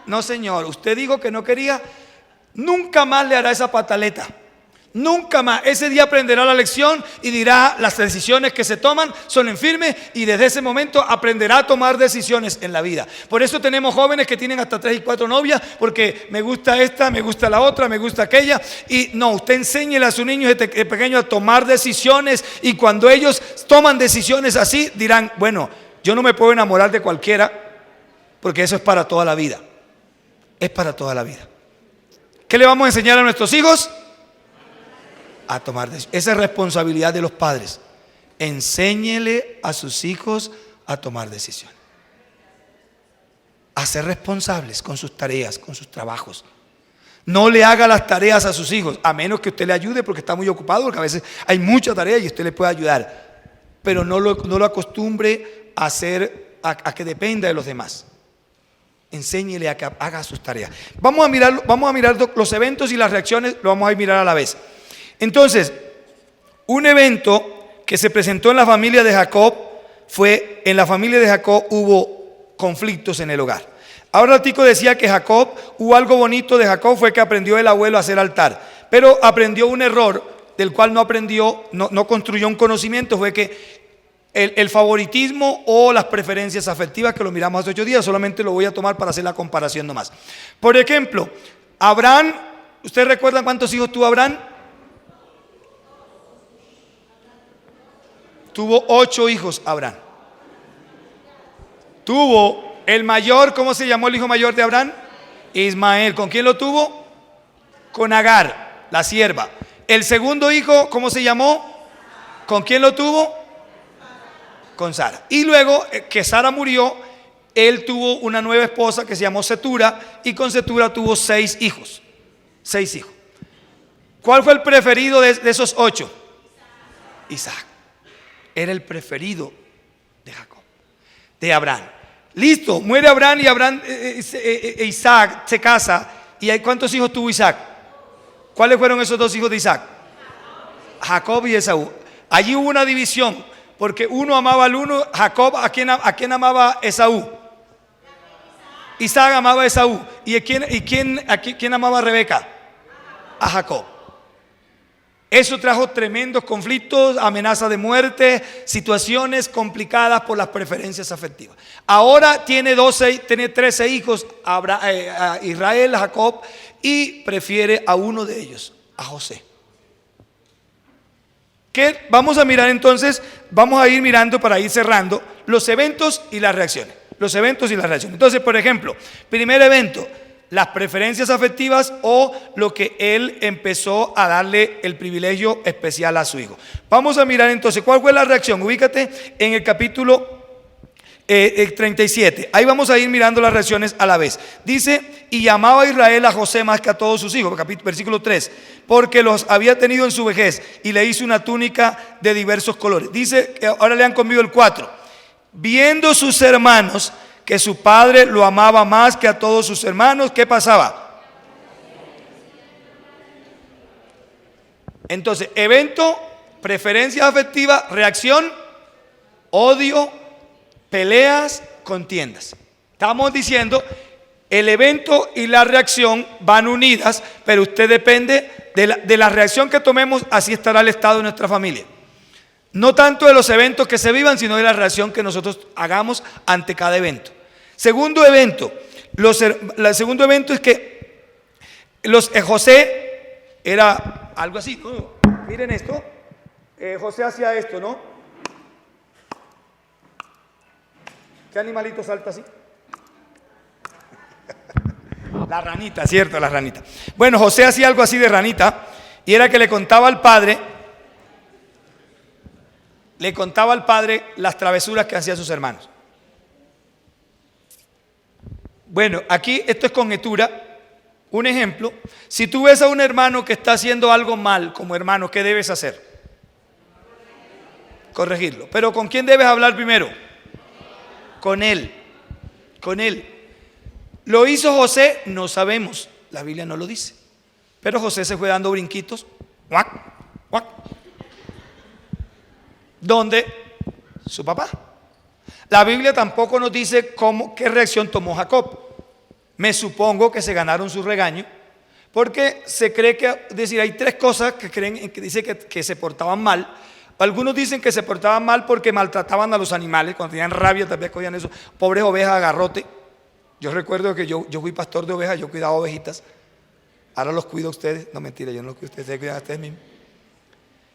No, señor, usted dijo que no quería, nunca más le hará esa pataleta. Nunca más. Ese día aprenderá la lección y dirá: las decisiones que se toman son en firme, y desde ese momento aprenderá a tomar decisiones en la vida. Por eso tenemos jóvenes que tienen hasta 3 y 4 novias, porque me gusta esta, me gusta la otra, me gusta aquella. Y no, usted enséñele a sus niños desde pequeños a tomar decisiones, y cuando ellos toman decisiones así, dirán: bueno, yo no me puedo enamorar de cualquiera, porque eso es para toda la vida. Es para toda la vida. ¿Qué le vamos a enseñar a nuestros hijos? A tomar decisiones. Esa es responsabilidad de los padres. Enséñele a sus hijos a tomar decisiones, a ser responsables con sus tareas, con sus trabajos. No le haga las tareas a sus hijos, a menos que usted le ayude porque está muy ocupado, porque a veces hay mucha tarea y usted le puede ayudar. Pero no lo acostumbre a que dependa de los demás. Enséñele a que haga sus tareas. Vamos a mirar los eventos y las reacciones, lo vamos a mirar a la vez. Entonces, un evento que se presentó en la familia de Jacob fue: en la familia de Jacob hubo conflictos en el hogar. Ahora Tico decía que Jacob, hubo algo bonito de Jacob, fue que aprendió el abuelo a hacer altar, pero aprendió un error del cual no construyó un conocimiento. Fue que el favoritismo o las preferencias afectivas, que lo miramos hace 8 días, solamente lo voy a tomar para hacer la comparación nomás. Por ejemplo, Abraham, ¿ustedes recuerdan cuántos hijos tuvo Abraham? Tuvo 8 hijos Abraham. Tuvo el mayor, ¿cómo se llamó el hijo mayor de Abraham? Ismael. ¿Con quién lo tuvo? Con Agar, la sierva. El segundo hijo, ¿cómo se llamó? ¿Con quién lo tuvo? Con Sara. Y luego que Sara murió, él tuvo una nueva esposa que se llamó Setura, y con Setura tuvo 6 hijos. 6 hijos. ¿Cuál fue el preferido de esos 8? Isaac. Era el preferido de Jacob, de Abraham. Listo, muere Abraham y Isaac se casa. ¿Y cuántos hijos tuvo Isaac? ¿Cuáles fueron esos 2 hijos de Isaac? Jacob y Esaú. Allí hubo una división, porque uno amaba al uno. Jacob, ¿a quién amaba Esaú? Isaac amaba a Esaú. ¿Y quién amaba a Rebeca? A Jacob. Eso trajo tremendos conflictos, amenaza de muerte, situaciones complicadas por las preferencias afectivas. Ahora tiene 13 hijos, a Israel, a Jacob, y prefiere a uno de ellos, a José. ¿Qué? Vamos a mirar entonces, vamos a ir mirando para ir cerrando los eventos y las reacciones. Los eventos y las reacciones. Entonces, por ejemplo, primer evento: las preferencias afectivas, o lo que él empezó a darle el privilegio especial a su hijo. Vamos a mirar entonces cuál fue la reacción. Ubícate en el capítulo 37. Ahí vamos a ir mirando las reacciones a la vez. Dice: y llamaba a Israel a José más que a todos sus hijos. Versículo 3. Porque los había tenido en su vejez, y le hizo una túnica de diversos colores. Dice, ahora lean conmigo el 4. Viendo sus hermanos que su padre lo amaba más que a todos sus hermanos, ¿qué pasaba? Entonces, evento, preferencia afectiva, reacción, odio, peleas, contiendas. Estamos diciendo, el evento y la reacción van unidas, pero usted depende de la reacción que tomemos, así estará el estado de nuestra familia. No tanto de los eventos que se vivan, sino de la reacción que nosotros hagamos ante cada evento. Segundo evento. El segundo evento es que José era algo así, ¿no? Miren esto. José hacía esto, ¿no? ¿Qué animalito salta así? La ranita, ¿cierto? La ranita. Bueno, José hacía algo así de ranita, y era que le contaba al padre las travesuras que hacían sus hermanos. Bueno, aquí esto es conjetura. Un ejemplo: si tú ves a un hermano que está haciendo algo mal como hermano, ¿qué debes hacer? Corregirlo. Pero ¿con quién debes hablar primero? Con él. Con él. ¿Lo hizo José? No sabemos. La Biblia no lo dice. Pero José se fue dando brinquitos. ¡Guac! ¡Guac! ¿Dónde? Su papá. La Biblia tampoco nos dice qué reacción tomó Jacob. Me supongo que se ganaron su regaño, Porque se cree que, es decir, hay tres cosas que creen, que dice que se portaban mal. Algunos dicen que se portaban mal porque maltrataban a los animales, cuando tenían rabia también cogían eso, pobres ovejas a garrote. Yo recuerdo que yo fui pastor de ovejas, yo cuidaba ovejitas. Ahora los cuido a ustedes, no mentira, yo no los cuido a ustedes, ustedes cuidan a ustedes mismos.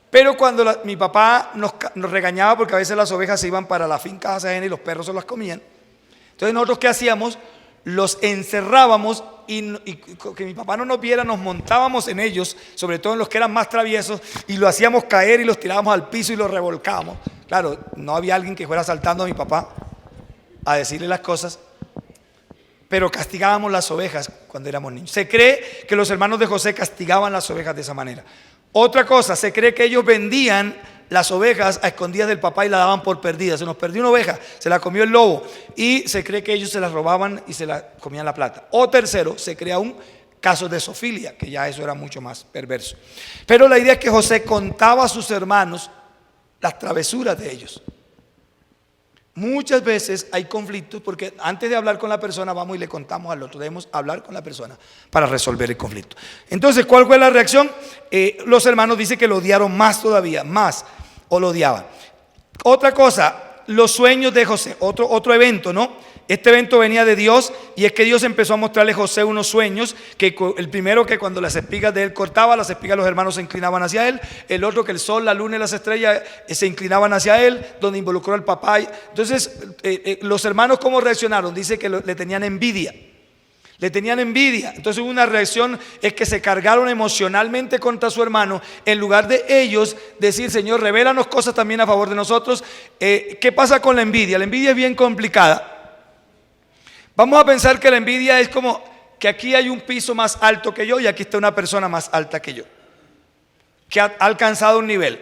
Pero cuando mi papá nos regañaba porque a veces las ovejas se iban para la finca ajena y los perros se las comían. Entonces nosotros ¿qué hacíamos? Los encerrábamos y que mi papá no nos viera, nos montábamos en ellos, sobre todo en los que eran más traviesos, y lo hacíamos caer y los tirábamos al piso y los revolcábamos. Claro, no había alguien que fuera saltando a mi papá a decirle las cosas, pero castigábamos las ovejas cuando éramos niños. Se cree que los hermanos de José castigaban las ovejas de esa manera. Otra cosa, se cree que ellos vendían las ovejas a escondidas del papá y la daban por perdida. Se nos perdió una oveja, se la comió el lobo, y se cree que ellos se las robaban y se la comían la plata. O tercero, se crea un caso de zoofilia, que ya eso era mucho más perverso. Pero la idea es que José contaba a sus hermanos las travesuras de ellos. Muchas veces hay conflictos porque antes de hablar con la persona vamos y le contamos al otro. Debemos hablar con la persona para resolver el conflicto. Entonces, ¿cuál fue la reacción? Los hermanos dicen que lo odiaron más todavía, más, o lo odiaban. Otra cosa, los sueños de José, otro evento, ¿no? Este evento venía de Dios, y es que Dios empezó a mostrarle a José unos sueños, que el primero, que cuando las espigas de él cortaba, las espigas de los hermanos se inclinaban hacia él. El otro, que el sol, la luna y las estrellas se inclinaban hacia él, donde involucró al papá. Entonces los hermanos, ¿cómo reaccionaron? Dice que le tenían envidia. Le tenían envidia. Entonces una reacción es que se cargaron emocionalmente contra su hermano, en lugar de ellos decir: Señor, revélanos cosas también a favor de nosotros. ¿Qué pasa con la envidia? La envidia es bien complicada. Vamos a pensar que la envidia es como que aquí hay un piso más alto que yo y aquí está una persona más alta que yo, que ha alcanzado un nivel.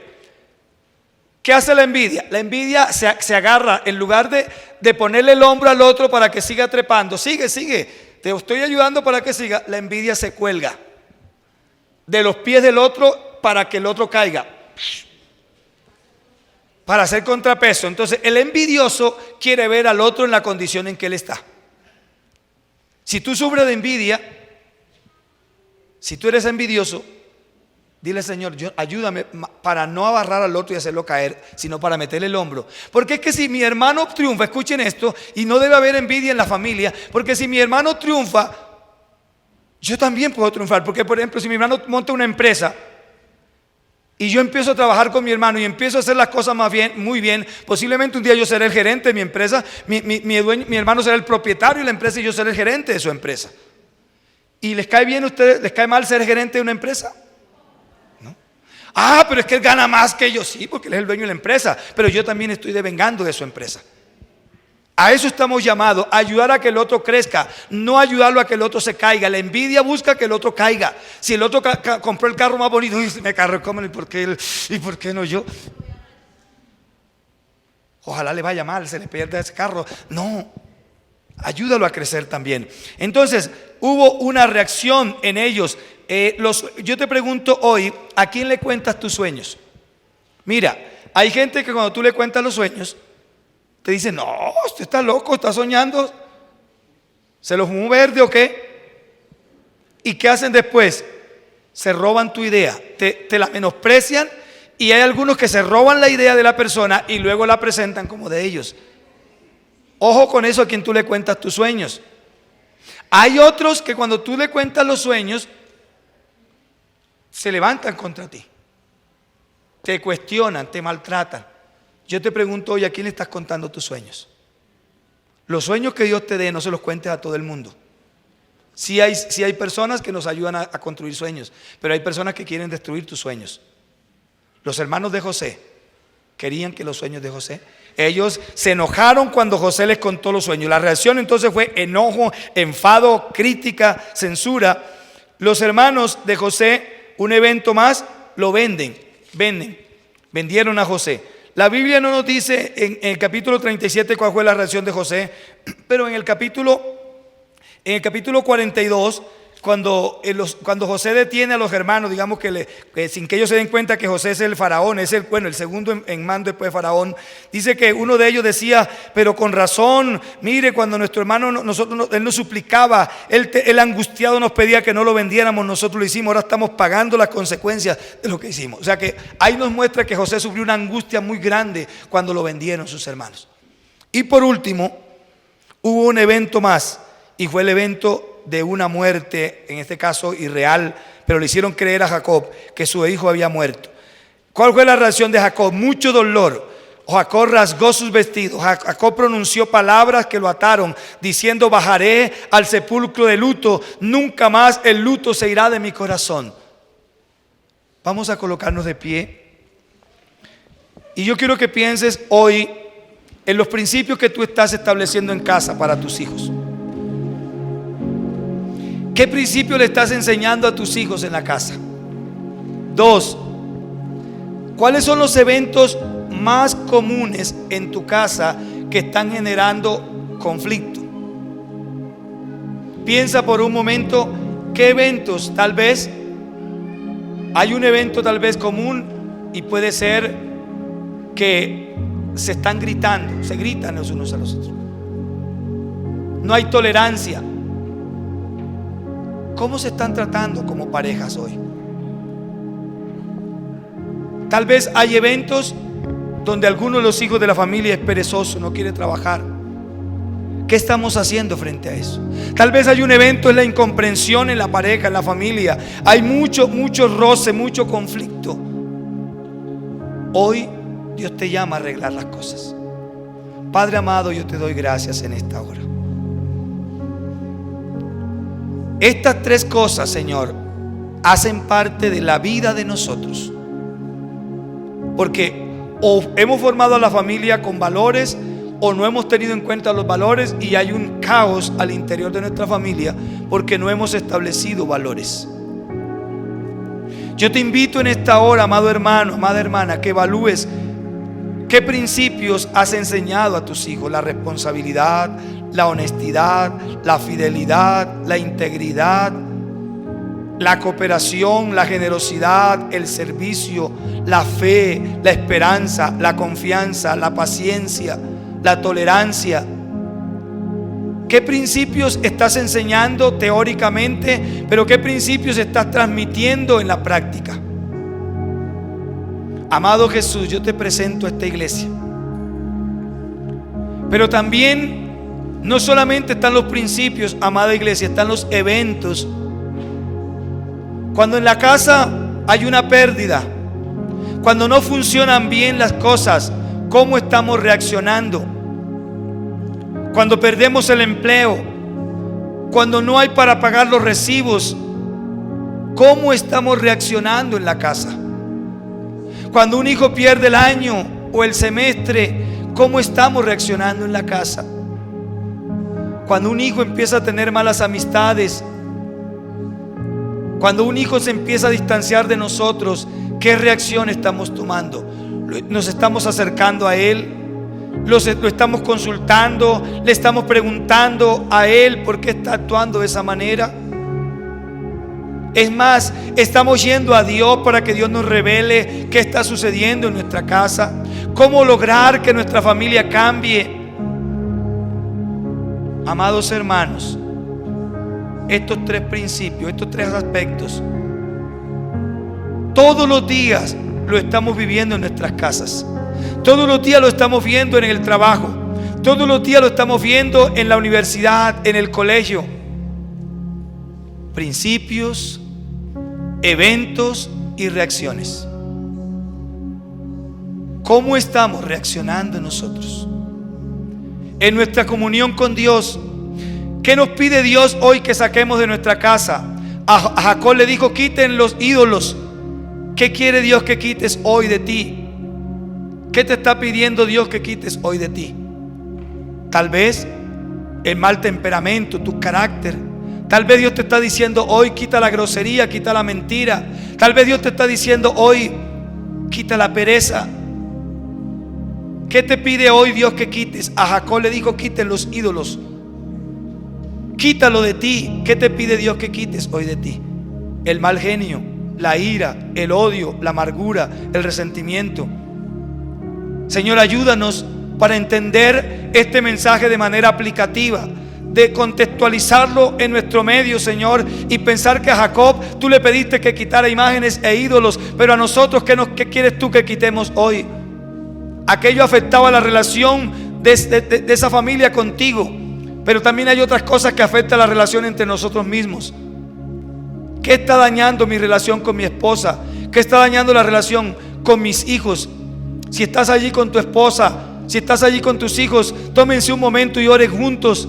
¿Qué hace la envidia? La envidia se agarra, en lugar de ponerle el hombro al otro para que siga trepando. Sigue, te estoy ayudando para que siga. La envidia se cuelga de los pies del otro para que el otro caiga, para hacer contrapeso. Entonces el envidioso quiere ver al otro en la condición en que él está. Si tú sufres de envidia, si tú eres envidioso, dile: Señor, ayúdame para no agarrar al otro y hacerlo caer, sino para meterle el hombro. Porque es que si mi hermano triunfa, escuchen esto, y no debe haber envidia en la familia, porque si mi hermano triunfa, yo también puedo triunfar. Porque, por ejemplo, si mi hermano monta una empresa y yo empiezo a trabajar con mi hermano y empiezo a hacer las cosas muy bien, posiblemente un día yo seré el gerente de mi empresa, mi hermano será el propietario de la empresa y yo seré el gerente de su empresa. ¿Y les cae bien a ustedes, les cae mal ser gerente de una empresa? ¿No? Ah, pero es que él gana más que yo. Sí, porque él es el dueño de la empresa, pero yo también estoy devengando de su empresa. A eso estamos llamados, a ayudar a que el otro crezca, no ayudarlo a que el otro se caiga. La envidia busca que el otro caiga. Si el otro compró el carro más bonito, y me carro, ¿cómo? ¿Y por qué no yo? Ojalá le vaya mal, se le pierda ese carro. No, ayúdalo a crecer también. Entonces hubo una reacción en ellos. Yo te pregunto hoy, ¿a quién le cuentas tus sueños? Mira, hay gente que cuando tú le cuentas los sueños te dice: no, usted está loco, está soñando. ¿Se los fumó verde o qué? ¿Y qué hacen después? Se roban tu idea, te la menosprecian, y hay algunos que se roban la idea de la persona y luego la presentan como de ellos. Ojo con eso a quien tú le cuentas tus sueños. Hay otros que cuando tú le cuentas los sueños se levantan contra ti, te cuestionan, te maltratan. Yo te pregunto hoy, ¿a quién le estás contando tus sueños? Los sueños que Dios te dé, no se los cuentes a todo el mundo. Sí hay personas que nos ayudan a construir sueños, pero hay personas que quieren destruir tus sueños. Los hermanos de José querían que los sueños de José, ellos se enojaron cuando José les contó los sueños. La reacción entonces fue enojo, enfado, crítica, censura. Los hermanos de José, un evento más, lo vendieron a José. La Biblia no nos dice en el capítulo 37 cuál fue la reacción de José, pero en el capítulo 42 cuando José detiene a los hermanos, digamos que sin que ellos se den cuenta que José es el faraón, es el segundo en mando después de faraón, dice que uno de ellos decía, pero con razón, mire, cuando nuestro hermano, él nos suplicaba, él angustiado nos pedía que no lo vendiéramos, nosotros lo hicimos, ahora estamos pagando las consecuencias de lo que hicimos. O sea que ahí nos muestra que José sufrió una angustia muy grande cuando lo vendieron sus hermanos. Y por último, hubo un evento más, y fue el evento de una muerte, en este caso irreal, pero le hicieron creer a Jacob que su hijo había muerto. ¿Cuál fue la reacción de Jacob? Mucho dolor. Jacob rasgó sus vestidos. Jacob pronunció palabras que lo ataron, diciendo: bajaré al sepulcro de luto, nunca más el luto se irá de mi corazón. Vamos a colocarnos de pie. Y yo quiero que pienses hoy en los principios que tú estás estableciendo en casa para tus hijos. ¿Qué principio le estás enseñando a tus hijos en la casa? 2. ¿Cuáles son los eventos más comunes en tu casa que están generando conflicto? Piensa por un momento qué eventos, tal vez hay un evento tal vez común y puede ser que se están gritando, se gritan los unos a los otros. No hay tolerancia. ¿Cómo se están tratando como parejas hoy? Tal vez hay eventos donde alguno de los hijos de la familia es perezoso, no quiere trabajar. ¿Qué estamos haciendo frente a eso? Tal vez hay un evento en la incomprensión en la pareja, en la familia. Hay mucho roce, mucho conflicto. Hoy Dios te llama a arreglar las cosas. Padre amado, yo te doy gracias en esta hora. Estas 3 cosas, Señor, hacen parte de la vida de nosotros. Porque o hemos formado a la familia con valores o no hemos tenido en cuenta los valores y hay un caos al interior de nuestra familia porque no hemos establecido valores. Yo te invito en esta hora, amado hermano, amada hermana, que evalúes qué principios has enseñado a tus hijos: la responsabilidad, la honestidad, la fidelidad, la integridad, la cooperación, la generosidad, el servicio, la fe, la esperanza, la confianza, la paciencia, la tolerancia. ¿Qué principios estás enseñando teóricamente, pero qué principios estás transmitiendo en la práctica? Amado Jesús, yo te presento a esta iglesia, pero también no solamente están los principios, amada iglesia, están los eventos. Cuando en la casa hay una pérdida, cuando no funcionan bien las cosas, ¿cómo estamos reaccionando? Cuando perdemos el empleo, cuando no hay para pagar los recibos, ¿cómo estamos reaccionando en la casa? Cuando un hijo pierde el año o el semestre, ¿cómo estamos reaccionando en la casa? Cuando un hijo empieza a tener malas amistades, cuando un hijo se empieza a distanciar de nosotros, ¿qué reacción estamos tomando? ¿Nos estamos acercando a él? ¿Lo estamos consultando? ¿Le estamos preguntando a él por qué está actuando de esa manera? Es más, estamos yendo a Dios para que Dios nos revele qué está sucediendo en nuestra casa, cómo lograr que nuestra familia cambie. Amados hermanos, estos 3 principios, estos 3 aspectos, todos los días lo estamos viviendo en nuestras casas. Todos los días lo estamos viendo en el trabajo. Todos los días lo estamos viendo en la universidad, en el colegio. Principios, eventos y reacciones. ¿Cómo estamos reaccionando nosotros? En nuestra comunión con Dios, ¿qué nos pide Dios hoy que saquemos de nuestra casa? A Jacob le dijo: quiten los ídolos. ¿Qué quiere Dios que quites hoy de ti? ¿Qué te está pidiendo Dios que quites hoy de ti? Tal vez el mal temperamento, tu carácter. Tal vez Dios te está diciendo hoy: quita la grosería, quita la mentira. Tal vez Dios te está diciendo hoy: quita la pereza. ¿Qué te pide hoy Dios que quites? A Jacob le dijo: quiten los ídolos. Quítalo de ti. ¿Qué te pide Dios que quites hoy de ti? El mal genio, la ira, el odio, la amargura, el resentimiento. Señor, ayúdanos para entender este mensaje de manera aplicativa, de contextualizarlo en nuestro medio, Señor, y pensar que a Jacob tú le pediste que quitara imágenes e ídolos, pero a nosotros, ¿qué quieres tú que quitemos hoy? Aquello afectaba la relación de esa familia contigo, pero también hay otras cosas que afectan la relación entre nosotros mismos. ¿Qué está dañando mi relación con mi esposa? ¿Qué está dañando la relación con mis hijos? Si estás allí con tu esposa, si estás allí con tus hijos, tómense un momento y oren juntos.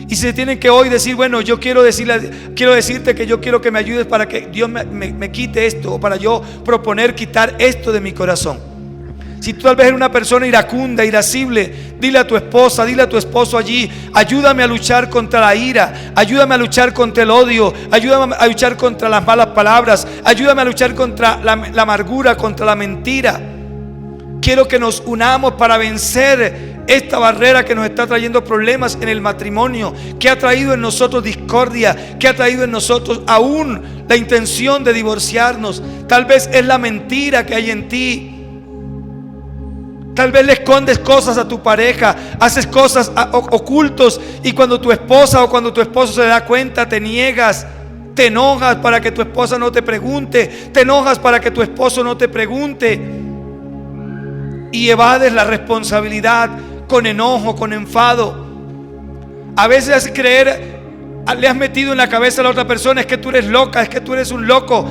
Y si tienen que hoy decir, bueno, yo quiero decirte que yo quiero que me ayudes para que Dios me quite esto, o para yo proponer quitar esto de mi corazón. Si tú tal vez eres una persona iracunda, irascible, dile a tu esposa, dile a tu esposo allí: ayúdame a luchar contra la ira, ayúdame a luchar contra el odio, ayúdame a luchar contra las malas palabras, ayúdame a luchar contra la amargura, contra la mentira. Quiero que nos unamos para vencer esta barrera que nos está trayendo problemas en el matrimonio, que ha traído en nosotros discordia, que ha traído en nosotros aún la intención de divorciarnos. Tal vez es la mentira que hay en ti. Tal vez le escondes cosas a tu pareja, haces cosas ocultos, y cuando tu esposa o cuando tu esposo se da cuenta, te niegas, te enojas para que tu esposa no te pregunte, te enojas para que tu esposo no te pregunte, y evades la responsabilidad con enojo, con enfado. A veces le has metido en la cabeza a la otra persona: es que tú eres loca, es que tú eres un loco,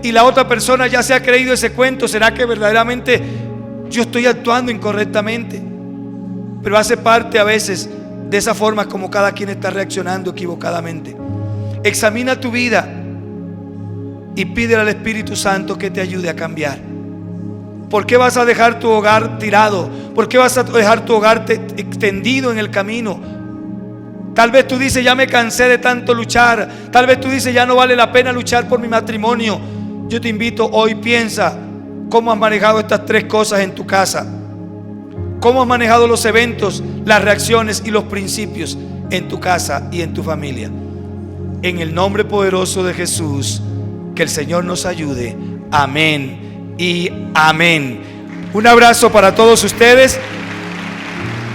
y la otra persona ya se ha creído ese cuento. ¿Será que verdaderamente yo estoy actuando incorrectamente? Pero hace parte a veces de esa forma como cada quien está reaccionando equivocadamente. Examina tu vida y pídele al Espíritu Santo que te ayude a cambiar. ¿Por qué vas a dejar tu hogar tirado? ¿Por qué vas a dejar tu hogar extendido en el camino? Tal vez tú dices: ya me cansé de tanto luchar. Tal vez tú dices: ya no vale la pena luchar por mi matrimonio. Yo te invito hoy, piensa cómo has manejado estas tres cosas en tu casa. Cómo has manejado los eventos, las reacciones y los principios en tu casa y en tu familia. En el nombre poderoso de Jesús, que el Señor nos ayude. Amén y amén. Un abrazo para todos ustedes.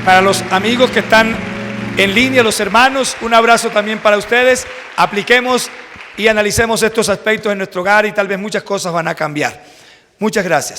Para los amigos que están en línea, los hermanos, un abrazo también para ustedes. Apliquemos y analicemos estos aspectos en nuestro hogar y tal vez muchas cosas van a cambiar. Muchas gracias.